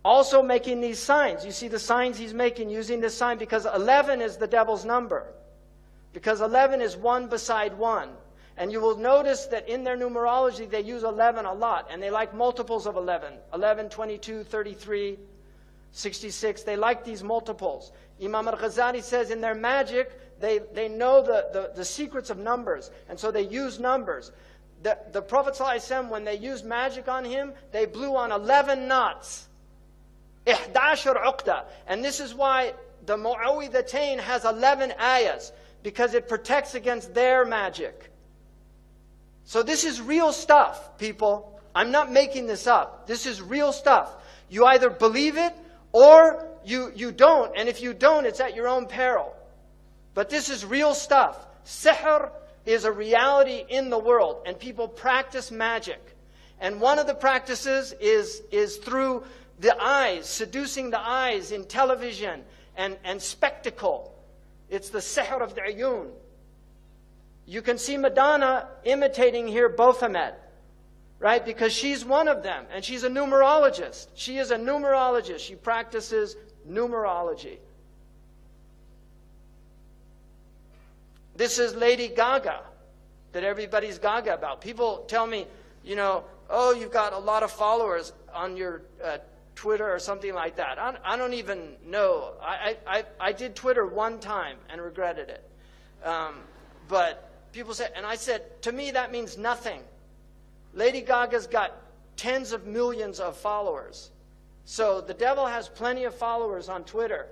Also making these signs. You see the signs he's making using this sign because 11 is the devil's number. Because 11 is 1 beside 1. And you will notice that in their numerology they use 11 a lot. And they like multiples of 11. 11, 22, 33, 66. They like these multiples. Imam al-Ghazali says in their magic, they know the secrets of numbers. And so they use numbers. The Prophet ﷺ, when they used magic on him, they blew on 11 knots. 11 uqda. And this is why the Mu'awwidhatayn has 11 ayahs. Because it protects against their magic. So this is real stuff, people. I'm not making this up. This is real stuff. You either believe it or you don't. And if you don't, it's at your own peril. But this is real stuff. Sihr is a reality in the world. And people practice magic. And one of the practices is through the eyes, seducing the eyes in television and spectacle. It's the sihr of the ayun. You can see Madonna imitating here Baphomet, right? Because she's one of them, and she's a numerologist. She is a numerologist. She practices numerology. This is Lady Gaga, that everybody's gaga about. People tell me, oh, you've got a lot of followers on your Twitter or something like that. I don't even know. I did Twitter one time and regretted it. But people said, and I said, to me that means nothing. Lady Gaga's got tens of millions of followers. So the devil has plenty of followers on Twitter.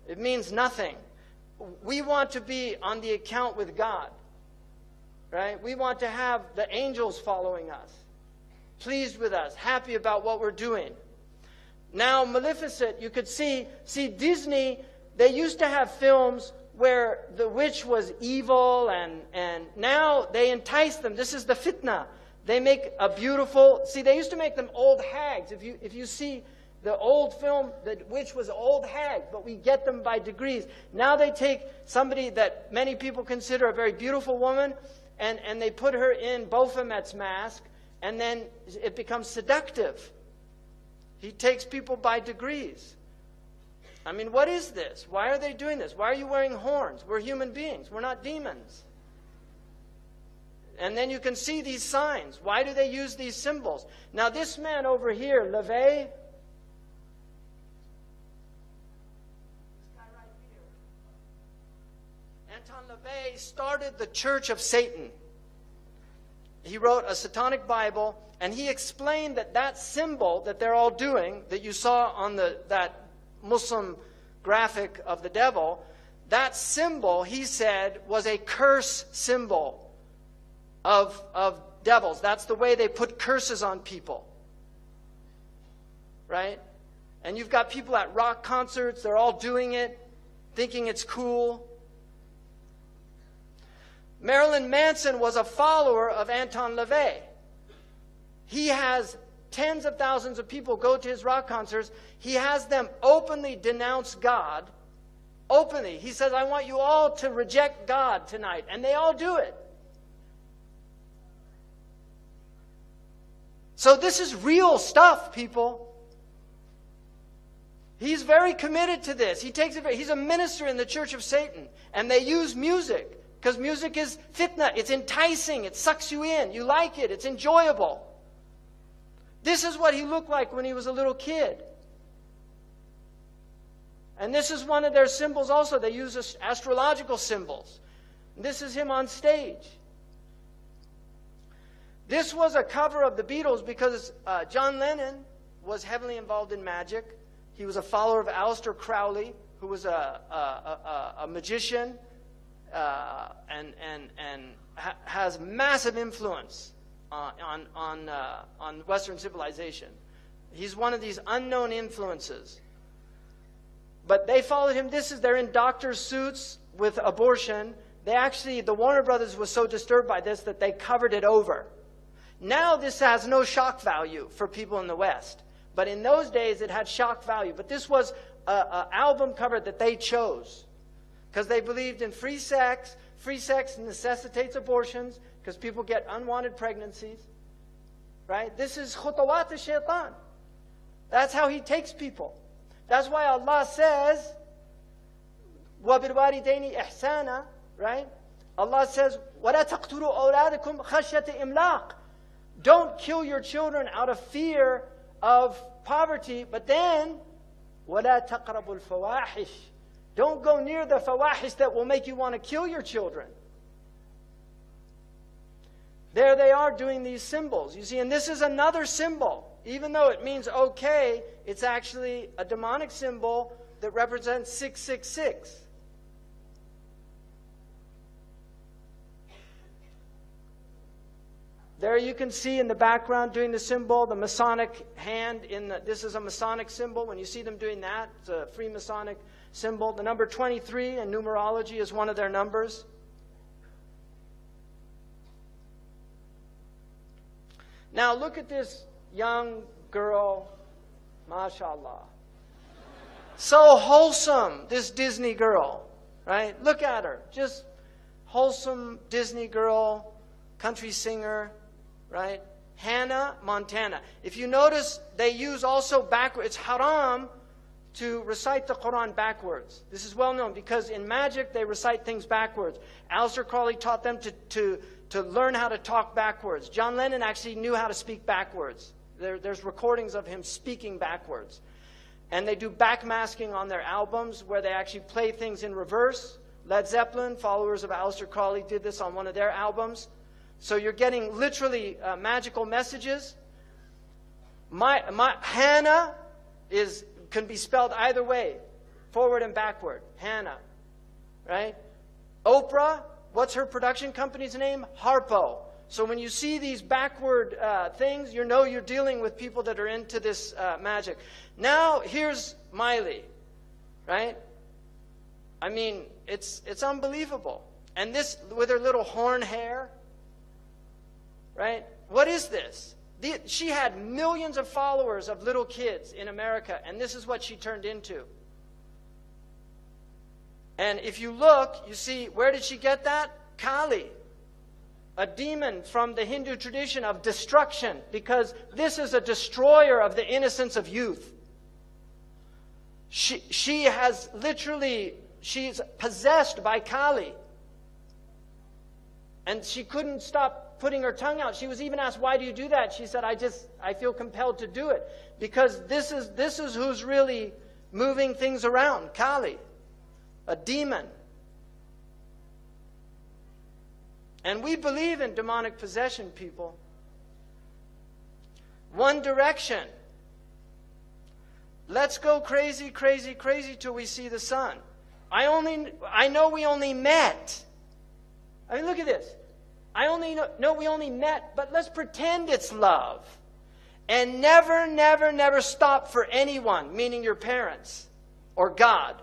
It means nothing. We want to be on the account with God. Right? We want to have the angels following us. Pleased with us, happy about what we're doing. Now, Maleficent, you could see Disney, they used to have films where the witch was evil, and now they entice them. This is the fitna. They make a beautiful, they used to make them old hags. If you see the old film, the witch was an old hag, but we get them by degrees. Now they take somebody that many people consider a very beautiful woman, and they put her in Baphomet's mask, and then it becomes seductive. He takes people by degrees. I mean, what is this? Why are they doing this? Why are you wearing horns? We're human beings. We're not demons. And then you can see these signs. Why do they use these symbols? Now this man over here, LaVey, Anton LaVey started the Church of Satan. He wrote a satanic Bible, and he explained that symbol that they're all doing, that you saw on that Muslim graphic of the devil, that symbol, he said, was a curse symbol of devils. That's the way they put curses on people. Right? And you've got people at rock concerts, they're all doing it, thinking it's cool. Marilyn Manson was a follower of Anton LaVey. He has tens of thousands of people go to his rock concerts. He has them openly denounce God. Openly. He says, I want you all to reject God tonight. And they all do it. So this is real stuff, people. He's very committed to this. He's a minister in the Church of Satan. And they use music. Because music is fitna. It's enticing. It sucks you in. You like it. It's enjoyable. This is what he looked like when he was a little kid. And this is one of their symbols also. They use astrological symbols. This is him on stage. This was a cover of the Beatles because John Lennon was heavily involved in magic. He was a follower of Aleister Crowley, who was a magician. And has massive influence on Western civilization. He's one of these unknown influences. But they followed him. They're in doctor's suits with abortion. The Warner Brothers was so disturbed by this that they covered it over. Now this has no shock value for people in the West. But in those days it had shock value. But this was an album cover that they chose. Because they believed in free sex. Free sex necessitates abortions because people get unwanted pregnancies. Right? This is khutawat al-shaytan. That's how he takes people. That's why Allah says, وَبِالْوَالِدَيْنِ إِحْسَانًا, right? Allah says, وَلَا تَقْتُلُوا أَوْلَادَكُمْ خَشْيَةَ إِمْلَاقٍ. Don't kill your children out of fear of poverty, but then, وَلَا تَقْرَبُوا الْفَوَاحِشِ. Don't go near the fawahish that will make you want to kill your children. There they are doing these symbols. You see, and this is another symbol. Even though it means okay, it's actually a demonic symbol that represents 666. There you can see in the background doing the symbol, the Masonic hand. This is a Masonic symbol. When you see them doing that, it's a Freemasonic symbol. The number 23 in numerology is one of their numbers. Now look at this young girl, mashallah. So wholesome, this Disney girl, right? Look at her, just wholesome Disney girl, country singer, right? Hannah Montana. If you notice, they use also backwards. It's haram to recite the Quran backwards. This is well known because in magic they recite things backwards. Aleister Crowley taught them to learn how to talk backwards. John Lennon actually knew how to speak backwards. There's recordings of him speaking backwards. And they do backmasking on their albums where they actually play things in reverse. Led Zeppelin, followers of Aleister Crowley, did this on one of their albums. So you're getting literally magical messages. Hannah can be spelled either way, forward and backward. Hannah, right? Oprah, what's her production company's name? Harpo. So when you see these backward things, you know you're dealing with people that are into this magic. Now here's Miley, right? I mean, it's unbelievable. And this with her little horn hair, right? What is this? She had millions of followers of little kids in America, and this is what she turned into. And if you look, you see, where did she get that? Kali, a demon from the Hindu tradition of destruction, because this is a destroyer of the innocence of youth. She has literally, she's possessed by Kali. And she couldn't stop putting her tongue out. She was even asked, why do you do that? She said, I feel compelled to do it. Because this is who's really moving things around, Kali, a demon. And we believe in demonic possession, people. One direction. Let's go crazy, crazy, crazy till we see the sun. I know we only met. I mean, look at this. I know we only met, but let's pretend it's love. And never, never, never stop for anyone, meaning your parents or God.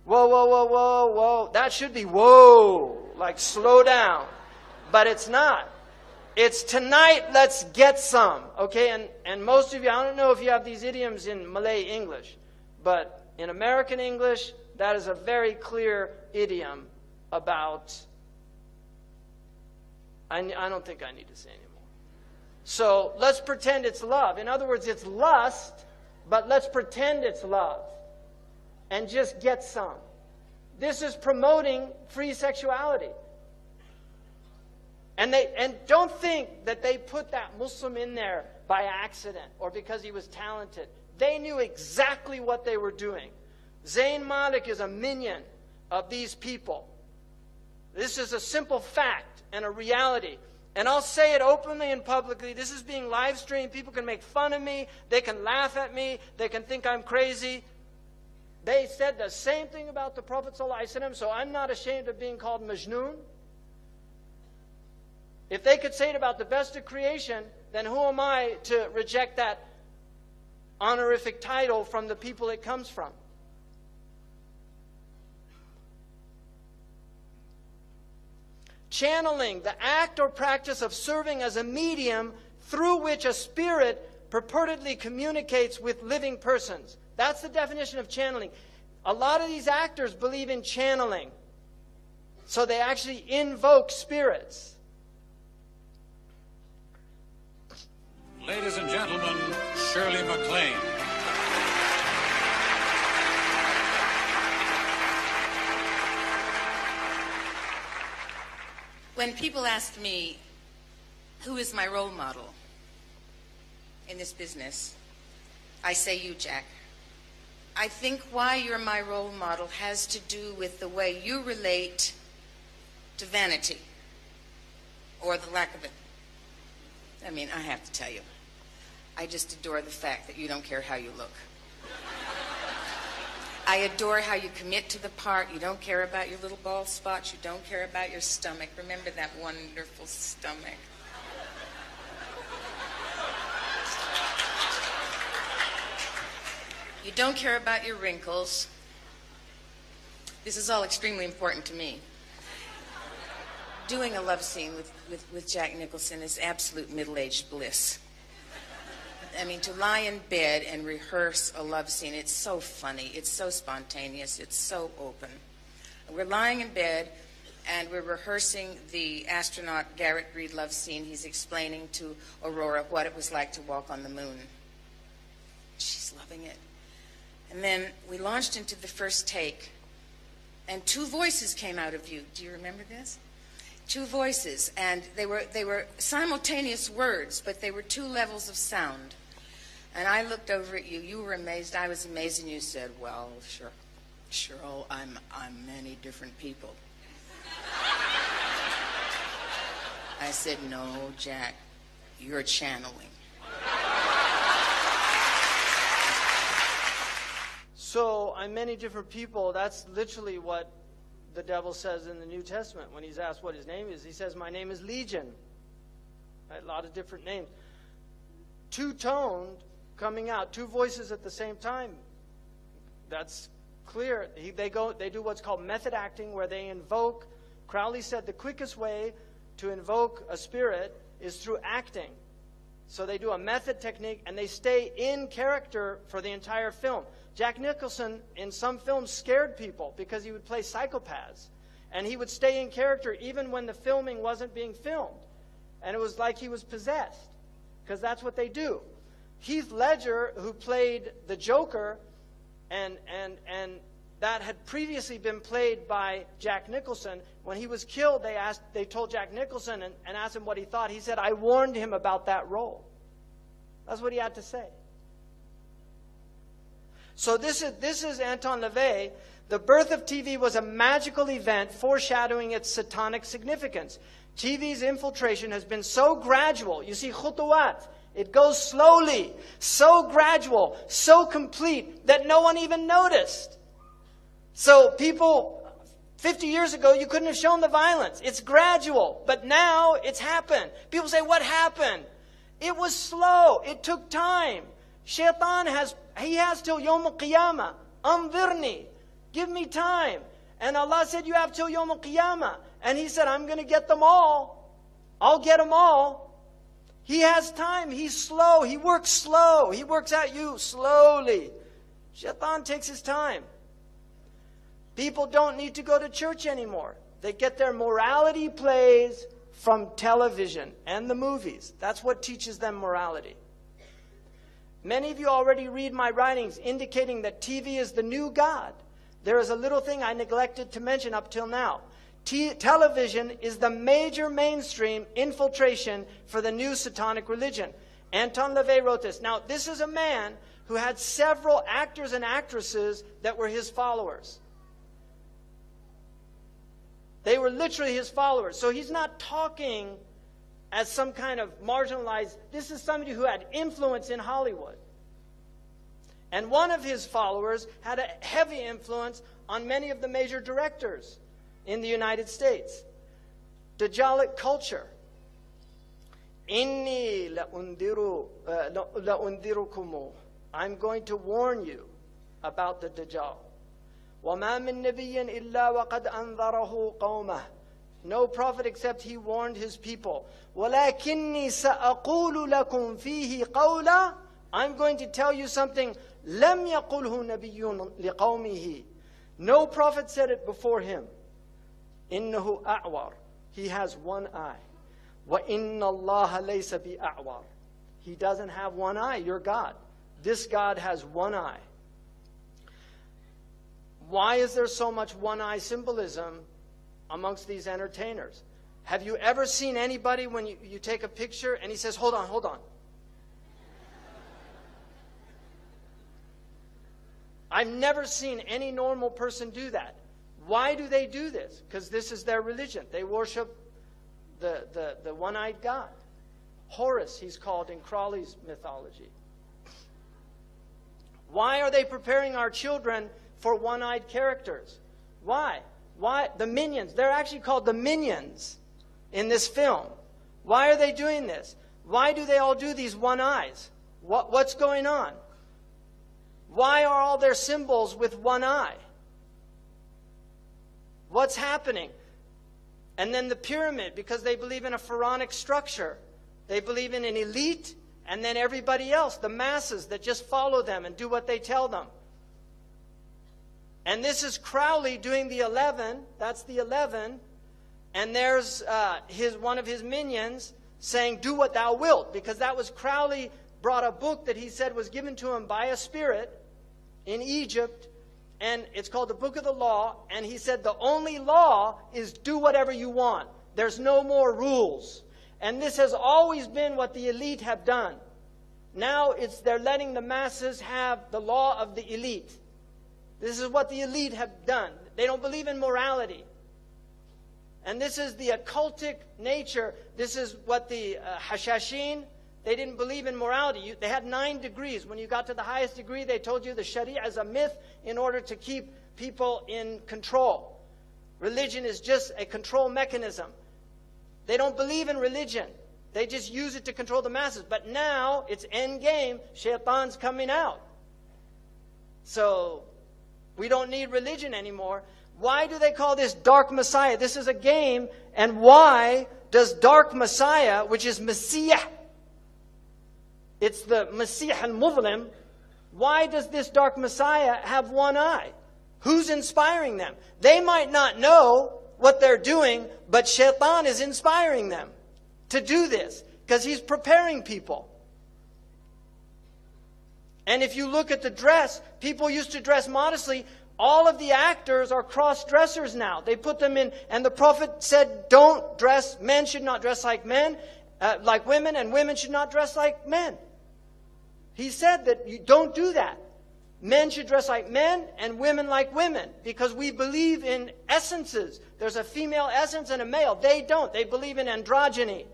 Whoa, whoa, whoa, whoa, whoa. That should be whoa, like slow down. But it's not. It's tonight, let's get some. Okay, and most of you, I don't know if you have these idioms in Malay English, but in American English, that is a very clear idiom about, I don't think I need to say anymore. So let's pretend it's love. In other words, it's lust, but let's pretend it's love. And just get some. This is promoting free sexuality. And don't think that they put that Muslim in there by accident or because he was talented. They knew exactly what they were doing. Zayn Malik is a minion of these people. This is a simple fact and a reality. And I'll say it openly and publicly. This is being live streamed. People can make fun of me. They can laugh at me. They can think I'm crazy. They said the same thing about the Prophet ﷺ, so I'm not ashamed of being called Majnoon. If they could say it about the best of creation, then who am I to reject that honorific title from the people it comes from? Channeling, the act or practice of serving as a medium through which a spirit purportedly communicates with living persons. That's the definition of channeling. A lot of these actors believe in channeling. So they actually invoke spirits. Ladies and gentlemen, Shirley MacLaine. When people ask me, who is my role model in this business, I say you, Jack. I think why you're my role model has to do with the way you relate to vanity, or the lack of it. I mean, I have to tell you, I just adore the fact that you don't care how you look. I adore how you commit to the part. You don't care about your little bald spots. You don't care about your stomach. Remember that wonderful stomach. You don't care about your wrinkles. This is all extremely important to me. Doing a love scene with Jack Nicholson is absolute middle-aged bliss. I mean, to lie in bed and rehearse a love scene, it's so funny, it's so spontaneous, it's so open. We're lying in bed and we're rehearsing the astronaut Garrett Reed love scene. He's explaining to Aurora what it was like to walk on the moon. She's loving it. And then we launched into the first take, and two voices came out of you. Do you remember this? Two voices, and they were simultaneous words, but they were two levels of sound. And I looked over at you. You were amazed. I was amazed, and you said, "Well, sure, Cheryl, I'm many different people." I said, "No, Jack, you're channeling." So, I'm many different people. That's literally what the devil says in the New Testament. When he's asked what his name is, he says, "My name is Legion." Right? A lot of different names. Two-toned, coming out, two voices at the same time. That's clear. They do what's called method acting, where they invoke. Crowley said the quickest way to invoke a spirit is through acting. So they do a method technique, and they stay in character for the entire film. Jack Nicholson, in some films, scared people because he would play psychopaths. And he would stay in character even when the filming wasn't being filmed. And it was like he was possessed, because that's what they do. Heath Ledger, who played the Joker, and that had previously been played by Jack Nicholson, when he was killed, they told Jack Nicholson and asked him what he thought. He said, "I warned him about that role." That's what he had to say. So this is Anton LaVey. The birth of TV was a magical event foreshadowing its satanic significance. TV's infiltration has been so gradual. You see, khutuwat. It goes slowly, so gradual, so complete that no one even noticed. So people, 50 years ago, you couldn't have shown the violence. It's gradual, but now it's happened. People say, "What happened?" It was slow. It took time. Shaytan has till Yawm al-Qiyamah. Anzirni. Give me time. And Allah said, "You have till Yawm al-Qiyamah." And He said, "I'm going to get them all. I'll get them all." He has time. He's slow. He works slow. He works at you slowly. Shaitan takes his time. People don't need to go to church anymore. They get their morality plays from television and the movies. That's what teaches them morality. Many of you already read my writings indicating that TV is the new God. There is a little thing I neglected to mention up till now. Television is the major mainstream infiltration for the new satanic religion. Anton LaVey wrote this. Now, this is a man who had several actors and actresses that were his followers. They were literally his followers. So he's not talking as some kind of marginalized. This is somebody who had influence in Hollywood. And one of his followers had a heavy influence on many of the major directors in the United States. Dajjalic culture. Inni la'undirukumu. I'm going to warn you about the Dajjal. وَمَا مِن نَبِيٍّ إِلَّا وَقَدْ أَنذَرَهُ قَوْمَهُ. No prophet except he warned his people. وَلَكِنِّي سَأَقُولُ لَكُمْ فِيهِ قَوْلًا. I'm going to tell you something. لَمْ يَقُلْهُ نَبِيٌّ لِقَوْمِهِ. No prophet said it before him. إِنَّهُ أَعْوَرٌ. He has one eye. وَإِنَّ اللَّهَ لَيْسَ بِأَعْوَرٌ. He doesn't have one eye, your God. This God has one eye. Why is there so much one-eye symbolism amongst these entertainers? Have you ever seen anybody when you take a picture and he says, hold on, hold on. I've never seen any normal person do that. Why do they do this? Because this is their religion. They worship the one-eyed God. Horus, he's called in Crowley's mythology. Why are they preparing our children for one-eyed characters? Why? Why? The minions. They're actually called the minions in this film. Why are they doing this? Why do they all do these one eyes? What's going on? Why are all their symbols with one eye? What's happening? And then the pyramid, because they believe in a pharaonic structure. They believe in an elite, and then everybody else, the masses that just follow them and do what they tell them. And this is Crowley doing the 11. That's the 11. And there's one of his minions saying, do what thou wilt. Because that was Crowley brought a book that he said was given to him by a spirit in Egypt. And it's called the Book of the Law. And he said the only law is do whatever you want. There's no more rules. And this has always been what the elite have done. Now they're letting the masses have the law of the elite. This is what the elite have done. They don't believe in morality. And this is the occultic nature. This is what the Hashashin, they didn't believe in morality. They had 9 degrees. When you got to the highest degree, they told you the Sharia is a myth in order to keep people in control. Religion is just a control mechanism. They don't believe in religion. They just use it to control the masses. But now, it's end game. Shaytan's coming out. So, we don't need religion anymore. Why do they call this Dark Messiah? This is a game. And why does Dark Messiah, which is Messiah, it's the Messiah al-Muslim, why does this Dark Messiah have one eye? Who's inspiring them? They might not know what they're doing, but Shaytan is inspiring them to do this because he's preparing people. And if you look at the dress, people used to dress modestly. All of the actors are cross-dressers now. They put them in, and the Prophet said, don't dress, men should not dress like men, like women, and women should not dress like men. He said that you don't do that. Men should dress like men and women like women because we believe in essences. There's a female essence and a male. They don't. They believe in androgyny.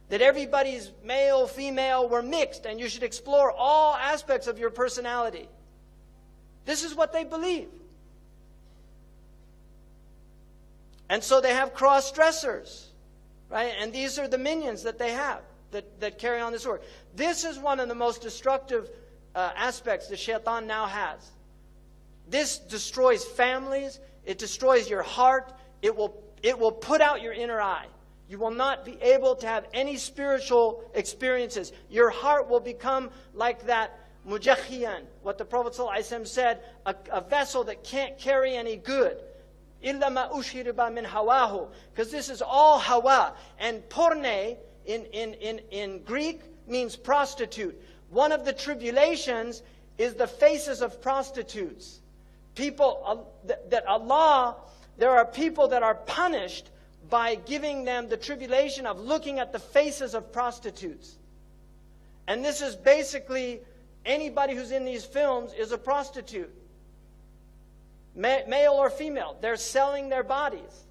That everybody's male, female, we're mixed and you should explore all aspects of your personality. This is what they believe. And so they have cross-dressers, right? And these are the minions that they have that carry on this work. This is one of the most destructive aspects that Shaytan now has. This destroys families. It destroys your heart. It will put out your inner eye. You will not be able to have any spiritual experiences. Your heart will become like that mujakhiyan, what the Prophet ﷺ said, a vessel that can't carry any good. إِلَّا مَا أُشْهِرِبَ مِنْ هَوَاهُ. Because this is all hawa. And porne in Greek means prostitute. One of the tribulations is the faces of prostitutes. People, that Allah, there are people that are punished by giving them the tribulation of looking at the faces of prostitutes. And this is basically, anybody who's in these films is a prostitute. Male or female. They're selling their bodies.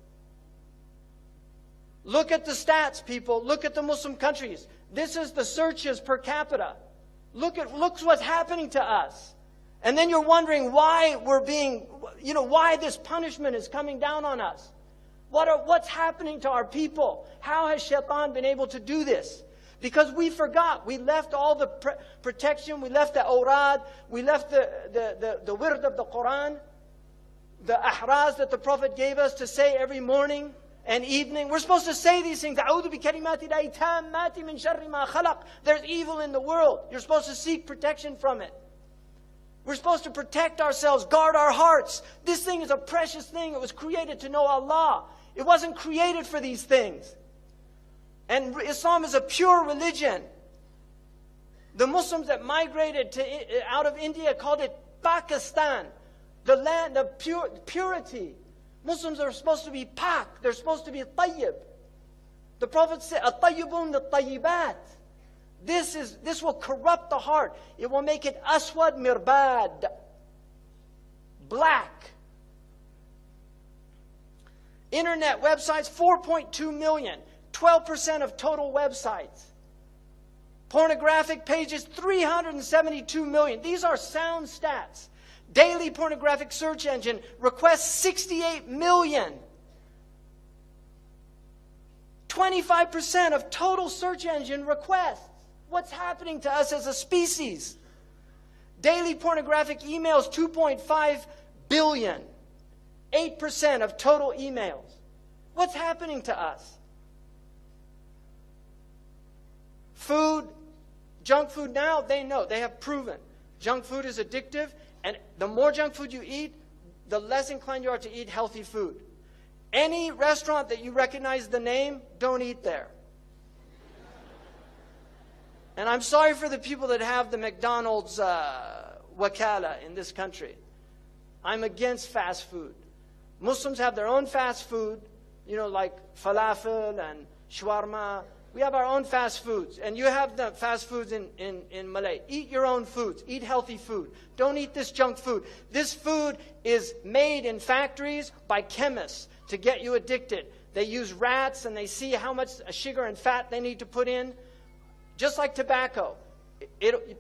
Look at the stats, people. Look at the Muslim countries. This is the searches per capita. Look what's happening to us. And then you're wondering why we're being, why this punishment is coming down on us. What's happening to our people? How has Shaytan been able to do this? Because we forgot. We left all the protection. We left the awrad. We left the wird of the Quran. The ahraz that the Prophet gave us to say every morning. and evening. We're supposed to say these things. أعوذ بكلمات الله التامات من شر ما خلق. There's evil in the world. You're supposed to seek protection from it. We're supposed to protect ourselves, guard our hearts. This thing is a precious thing. It was created to know Allah. It wasn't created for these things. And Islam is a pure religion. The Muslims that migrated out of India called it Pakistan, the land of purity. Muslims are supposed to be pak. They're supposed to be tayyib. The Prophet said, "At-tayyibun lit-tayyibat." This will corrupt the heart. It will make it aswad mirbad, black. Internet websites, 4.2 million, 12% of total websites. Pornographic pages, 372 million. These are sound stats. Daily pornographic search engine requests 68 million. 25% of total search engine requests. What's happening to us as a species? Daily pornographic emails, 2.5 billion. 8% of total emails. What's happening to us? Food, junk food now, they know, they have proven. Junk food is addictive, and the more junk food you eat, the less inclined you are to eat healthy food. Any restaurant that you recognize the name, don't eat there. And I'm sorry for the people that have the McDonald's wakala in this country. I'm against fast food. Muslims have their own fast food, like falafel and shawarma. We have our own fast foods. And you have the fast foods in Malay. Eat your own foods. Eat healthy food. Don't eat this junk food. This food is made in factories by chemists to get you addicted. They use rats and they see how much sugar and fat they need to put in. Just like tobacco.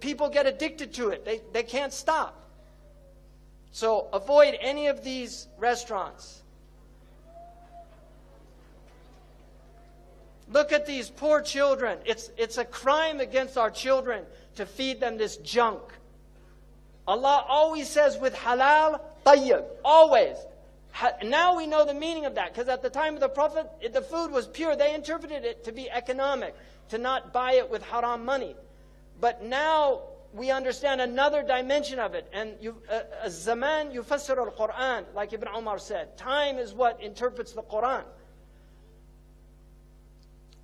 People get addicted to it. They can't stop. So avoid any of these restaurants. Look at these poor children. It's a crime against our children to feed them this junk. Allah always says with halal, tayyib. Always. Now we know the meaning of that. Because at the time of the Prophet, the food was pure. They interpreted it to be economic. To not buy it with haram money. But now we understand another dimension of it. And zaman yufassir al-Quran, like Ibn Umar said. Time is what interprets the Quran.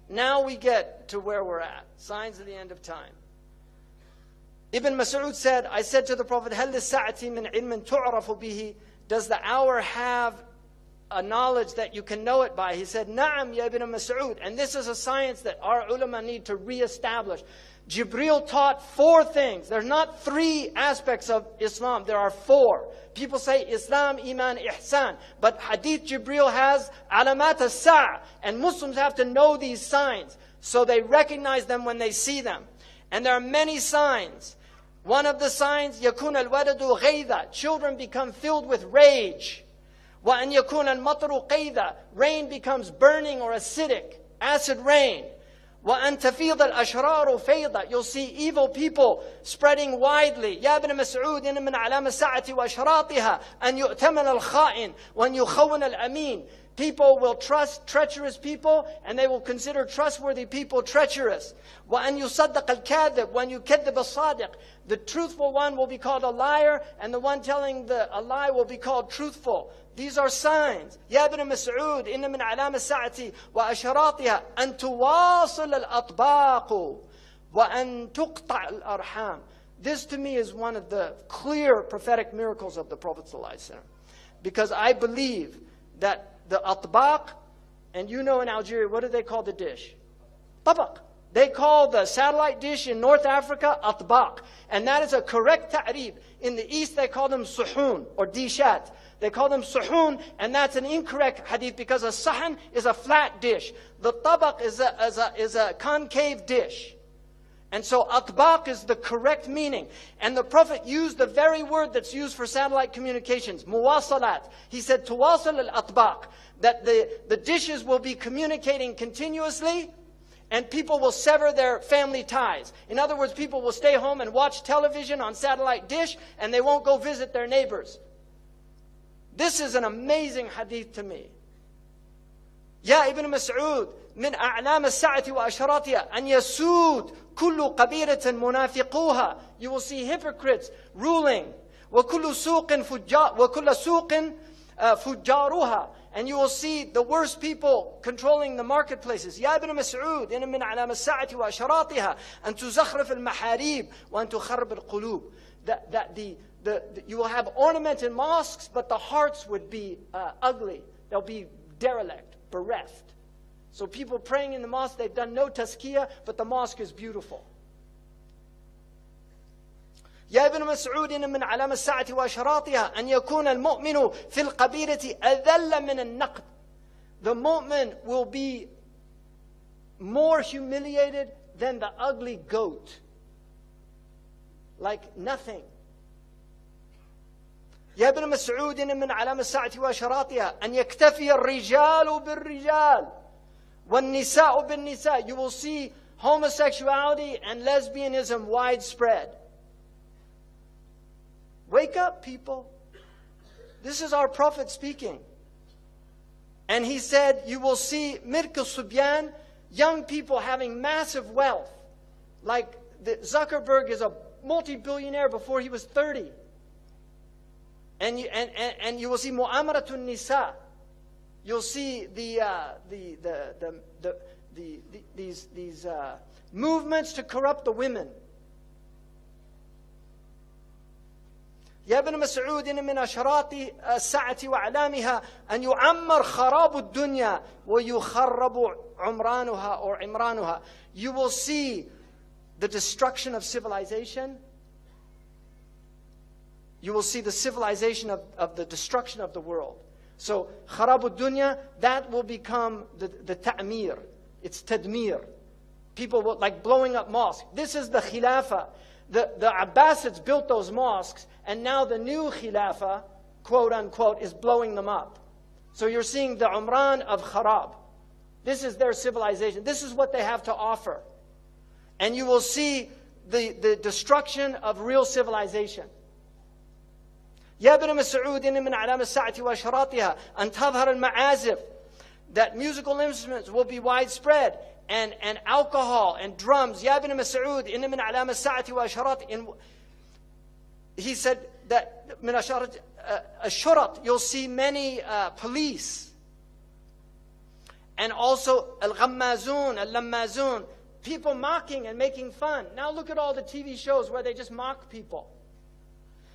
Now we get to where we're at. Signs of the end of time. Ibn Mas'ud said, I said to the Prophet, هَلْ لِلسَّاعَةِ مِنْ عِلْمٍ تُعْرَفُ بِهِ? Does the hour have a knowledge that you can know it by? He said, Na'am ya Ibn Mas'ud. And this is a science that our ulama need to reestablish. Jibreel taught 4 things. There's not 3 aspects of Islam. There are 4. People say Islam, Iman, Ihsan. But Hadith Jibreel has alamat as-sa'. And Muslims have to know these signs. So they recognize them when they see them. And there are many signs. One of the signs, يَكُونَ الْوَلَدُ غَيْذًا. Children become filled with rage. وَأَنْ يَكُونَ الْمَطْرُ قَيْذًا. Rain becomes burning or acidic. Acid rain. وَأَنْ تَفِيضَ الْأَشْرَارُ فَيْضًا. You'll see evil people spreading widely. يَا ابْنَ مَسْعُودٍ إِنَّ مِنْ عَلَامَ السَّاعَةِ وَأَشْرَاطِهَا أَنْ يُؤْتَمَنَ الْخَائِنِ وَأَنْ يُخَوَّنَ الْأَمِينَ. People will trust treacherous people, and they will consider trustworthy people treacherous. وَأَنْ يُصَدَّقَ الْكَاذِبُ وَأَنْ يُكَذِّبَ الصَّادِقُ. The truthful one will be called a liar, and the one telling a lie will be called truthful. These are signs. يا ابن مسعود إن من علام الساعة وأشراطها أن تواصل الأطباق وأن تقطع الأرحام. This to me is one of the clear prophetic miracles of the Prophet ﷺ. Because I believe that the atbaq, and in Algeria, what do they call the dish? Tabaq. They call the satellite dish in North Africa atbaq. And that is a correct ta'rif. In the East, they call them suhoon or dishat. They call them suhoon, and that's an incorrect hadith because a sahan is a flat dish. The tabaq is a concave dish. And so atbaq is the correct meaning. And the Prophet used the very word that's used for satellite communications, muwasalat. He said, tuwasal al-atbaq, that the dishes will be communicating continuously, and people will sever their family ties. In other words, people will stay home and watch television on satellite dish, and they won't go visit their neighbors. This is an amazing hadith to me. يا ابن مسعود من أعلام الساعة وأشراطها أن يسود كل قبيلة منافقوها. You will see hypocrites ruling. وكل سوق فجاروها. And you will see the worst people controlling the marketplaces. يا ابن مسعود إن من أعلام الساعة وأشراطها أن تزخرف المحاريب وأن تخرب القلوب. You will have ornamented mosques, but the hearts would be ugly. They'll be derelict, bereft. So people praying in the mosque, they've done no tazkiyah, but the mosque is beautiful. يا ابن مسعود إن من علام الساعة وأشراطها أن يكون المؤمن في القبيلة أذل من النقد. The mu'min will be more humiliated than the ugly goat. Like nothing. يا ابن مسعود إن من علام الساعة وأشراطها أن يكتفي الرجال بالرجال والنساء بالنساء. You will see homosexuality and lesbianism widespread. Wake up, people. This is our Prophet speaking. And he said, you will see Mirk al-Subyan, young people having massive wealth. Like Zuckerberg is a multi-billionaire before he was 30. And you will see Mu'amaratun Nisa. You'll see these movements to corrupt the women. يا ابن مسعود إن من أشراط الساعة وأعلامها أن يعمر خراب الدنيا ويخرب عمرانها or عمرانها. You will see the destruction of civilization. You will see the civilization of the destruction of the world. So خراب الدنيا, that will become the ta'mir. It's tadmir. People will, like blowing up mosques. This is the khilafah. The Abbasids built those mosques, and now the new Khilafah, quote unquote, is blowing them up. So you're seeing the Umran of Kharab. This is their civilization. This is what they have to offer. And you will see the destruction of real civilization. يا ابن مسعود إن من أعلام الساعة وأشراطها أن تظهر المعازف. That musical instruments will be widespread. And alcohol and drums. يا ابن مسعود إن من علام الساعة وأشراط. He said that من أشراط الشرط, you'll see many police. And also الغمازون, اللمازون, people mocking and making fun. Now look at all the TV shows where they just mock people.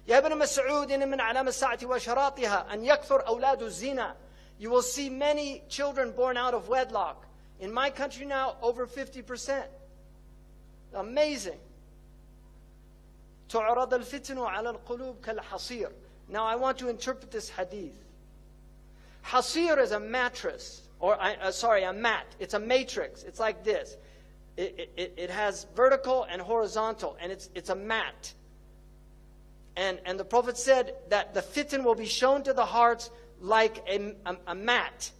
يا ابن مسعود إن من علام الساعة وأشراطها أن يكثر أولاد الزنا. You will see many children born out of wedlock. In my country now, over 50%. Amazing. تعرض الفتن على القلوب كالحصير. Now I want to interpret this hadith. Hasir is a mattress, or a mat. It's a matrix. It's like this. It has vertical and horizontal, and it's a mat. And the Prophet said that the fitan will be shown to the hearts like a mat.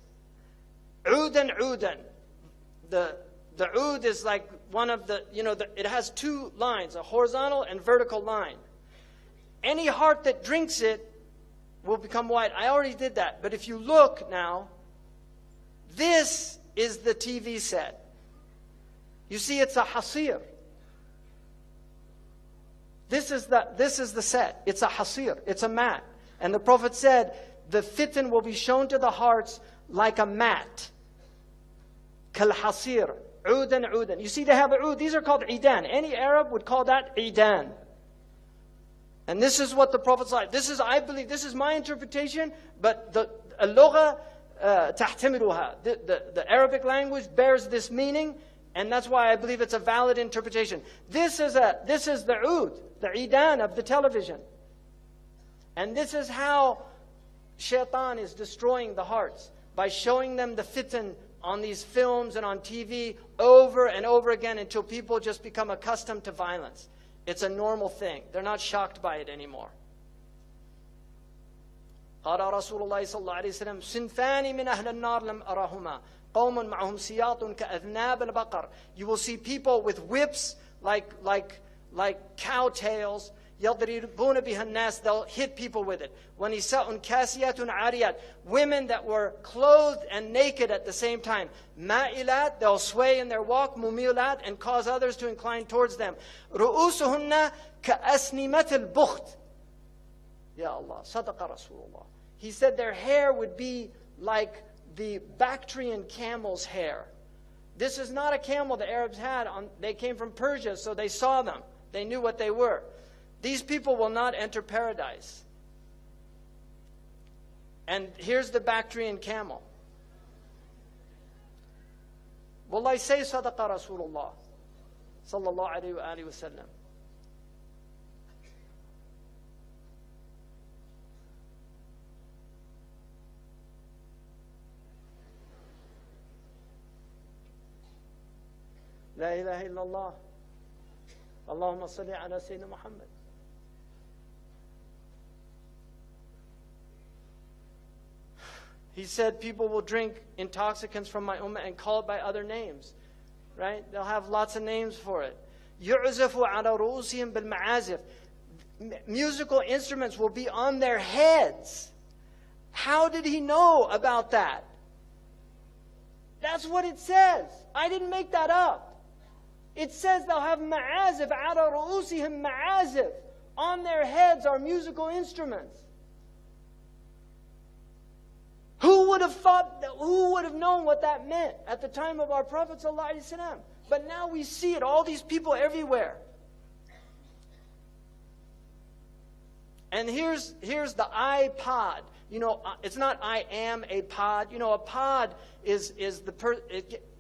Udan udan. The oud is like one of the, it has two lines, a horizontal and vertical line. Any heart that drinks it will become white. I already did that. But if you look now, this is the TV set. You see, it's a hasir. This is the set. It's a hasir. It's a mat. And the Prophet said, the fitan will be shown to the hearts like a mat. Kal-hasir, udan, udan. You see, they have a ud. These are called idan. Any Arab would call that idan. And this is what the Prophet said. I believe, this is my interpretation, but the al-lugha tahtamiluha. The Arabic language bears this meaning, and that's why I believe it's a valid interpretation. This is the ud, the idan of the television. And this is how Shaytan is destroying the hearts, by showing them the fitan on these films and on TV over and over again until people just become accustomed to violence. It's a normal thing. They're not shocked by it anymore. قال رسول الله صلى الله عليه وسلم صنفان من أهل النار لم أرهما قوم معهم سياط كأذناب البقر. You will see people with whips like cow tails. يَضْرِبُونَ بِهَا النَّاسِ. They'll hit people with it. وَنِسَاءٌ كَاسِيَاتٌ عَارِيَاتٌ. Women that were clothed and naked at the same time. مَائِلَات. They'll sway in their walk. مُمِيلَات. And cause others to incline towards them. رُؤُوسُهُنَّ كَأَسْنِمَةِ الْبُخْتِ. Ya Allah, Sadaqa Rasulullah. He said their hair would be like the Bactrian camel's hair. This is not a camel the Arabs had. They came from Persia, so they saw them. They knew what they were. These people will not enter paradise. And here's the Bactrian camel. Wallahi, say Sadaqa Rasulullah sallallahu alayhi wa sallam. La ilaha illallah. Allahumma salli ala Sayyidina Muhammad. He said people will drink intoxicants from my ummah and call it by other names. Right? They'll have lots of names for it. يُعْزَفُ عَلَى رُؤُوسِهِمْ بِالْمَعَازِفِ. Musical instruments will be on their heads. How did he know about that? That's what it says. I didn't make that up. It says they'll have ma'azif, ala ru'usihim ma'azif. On their heads are musical instruments. Who would have thought, who would have known what that meant at the time of our Prophet ﷺ? But now we see it, all these people everywhere. And here's the iPod. You know, it's not I am a pod. You know, a pod is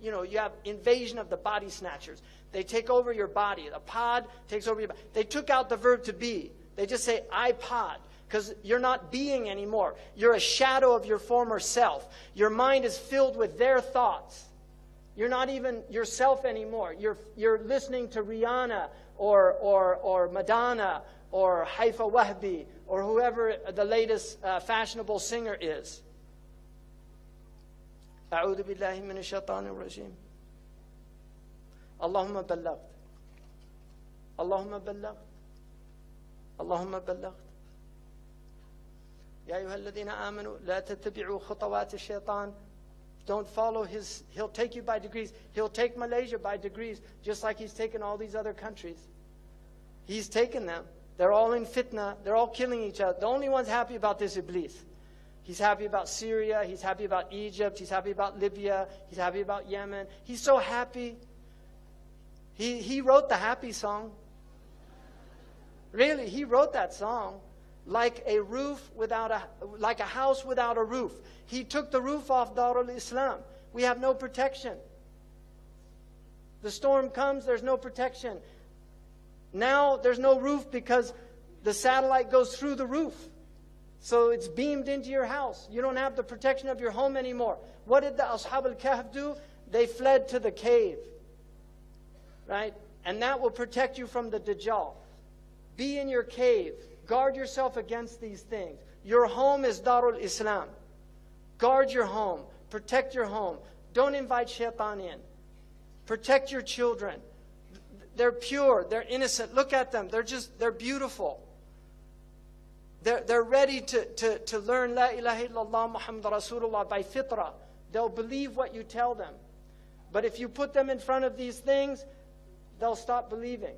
you know, you have invasion of the body snatchers. They take over your body. A pod takes over your body. They took out the verb to be. They just say iPod because you're not being anymore. You're a shadow of your former self. Your mind is filled with their thoughts. You're not even yourself anymore. You're listening to Rihanna or Madonna or Haifa Wahbi or whoever the latest fashionable singer is. أعوذ بالله من الشيطان الرجيم. اللهم بلغت. اللهم بلغت. اللهم بلغت. يا أيها الذين آمنوا لا تتبعوا خطوات الشيطان. Don't follow his. He'll take you by degrees. He'll take Malaysia by degrees, just like he's taken all these other countries. He's taken them. They're all in fitna. They're all killing each other. The only one's happy about this Iblis. He's happy about Syria. He's happy about Egypt. He's happy about Libya. He's happy about Yemen. He's so happy. He wrote the happy song. Really, he wrote that song. Like a house without a roof. He took the roof off Darul Islam. We have no protection. The storm comes, there's no protection. Now there's no roof because the satellite goes through the roof. So it's beamed into your house. You don't have the protection of your home anymore. What did the Ashab al-Kahf do? They fled to the cave. Right? And that will protect you from the Dajjal. Be in your cave. Guard yourself against these things. Your home is Darul Islam. Guard your home. Protect your home. Don't invite Shaytan in. Protect your children. They're pure. They're innocent. Look at them. They're beautiful. They're ready to learn La ilaha illallah Muhammad Rasulullah by fitrah. They'll believe what you tell them. But if you put them in front of these things, they'll stop believing.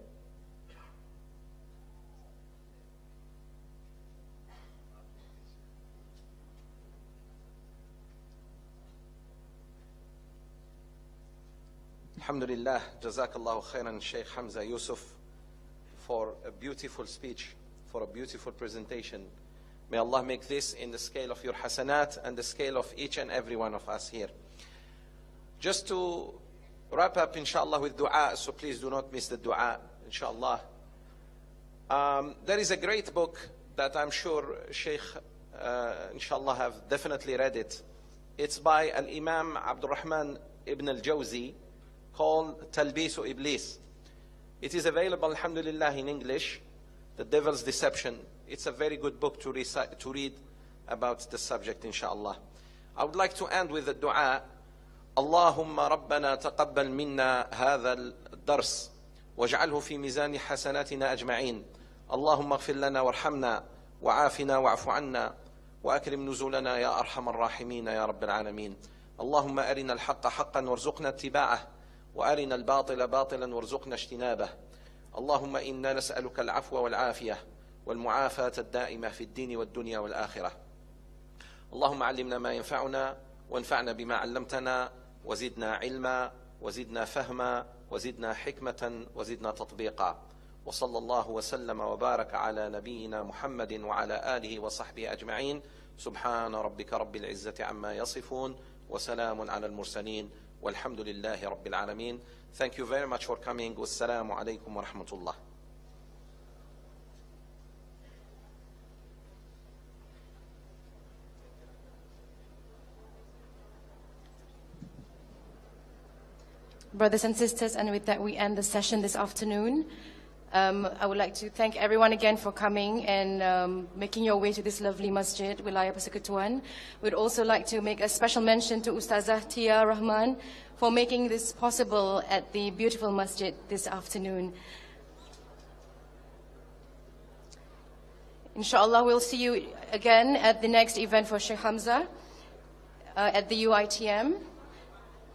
Alhamdulillah, Jazakallahu khairan, Shaykh Hamza Yusuf, for a beautiful speech, for a beautiful presentation. May Allah make this in the scale of your hasanat and the scale of each and every one of us here. Just to wrap up, inshallah, with dua, so please do not miss the dua, inshallah. There is a great book that I'm sure Shaykh, inshallah, have definitely read it. It's by Al-Imam Abdul Rahman ibn al-Jawzi, called Talbisu Iblis. It is available, alhamdulillah, in English, The Devil's Deception. It's a very good book to read about the subject, inshallah. I would like to end with the dua. Allahumma rabbana taqabbal minna hadha al-dars waj'alhu fi mizani hasanatina ajma'in. اللهم اغفر لنا وارحمنا وعافنا واعف عنا وأكرم نزلنا يا أرحم الراحمين يا رب العالمين. اللهم أرنا الحق حقا وارزقنا اتباعه وأرنا الباطل باطلا وارزقنا اجتنابه. اللهم إنا نسألك العفو والعافية والمعافاة الدائمة في الدين والدنيا والآخرة. اللهم علمنا ما ينفعنا وانفعنا بما علمتنا وزدنا علما وزدنا فهما وزدنا حكمة وزدنا تطبيقا. وصلى الله وسلم وبارك على نبينا محمد وعلى آله وصحبه أجمعين. سبحان ربك رب العزة عما يصفون وسلام على المرسلين والحمد لله رب العالمين. Thank you very much for coming. Wassalamu alaikum wa rahmatullah. Brothers and sisters, and with that we end the session this afternoon. I would like to thank everyone again for coming and making your way to this lovely masjid, Wilayah Persekutuan. We'd also like to make a special mention to Ustazah Tia Rahman for making this possible at the beautiful masjid this afternoon. Inshallah, we'll see you again at the next event for Sheikh Hamza at the UITM.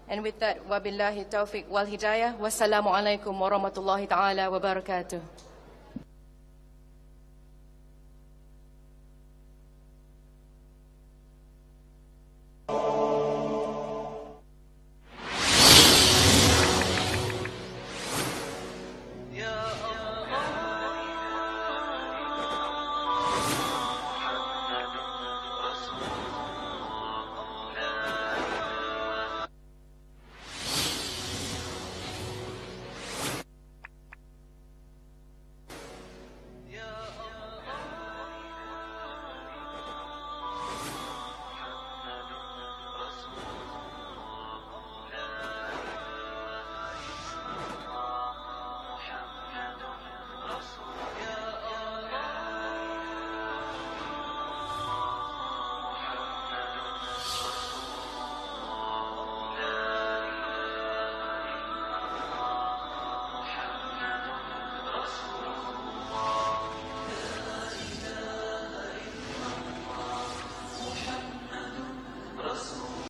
And with that, wabillahi tawfiq wal hidayah. Wassalamu alaikum wa rahmatullahi ta'ala wa barakatuh.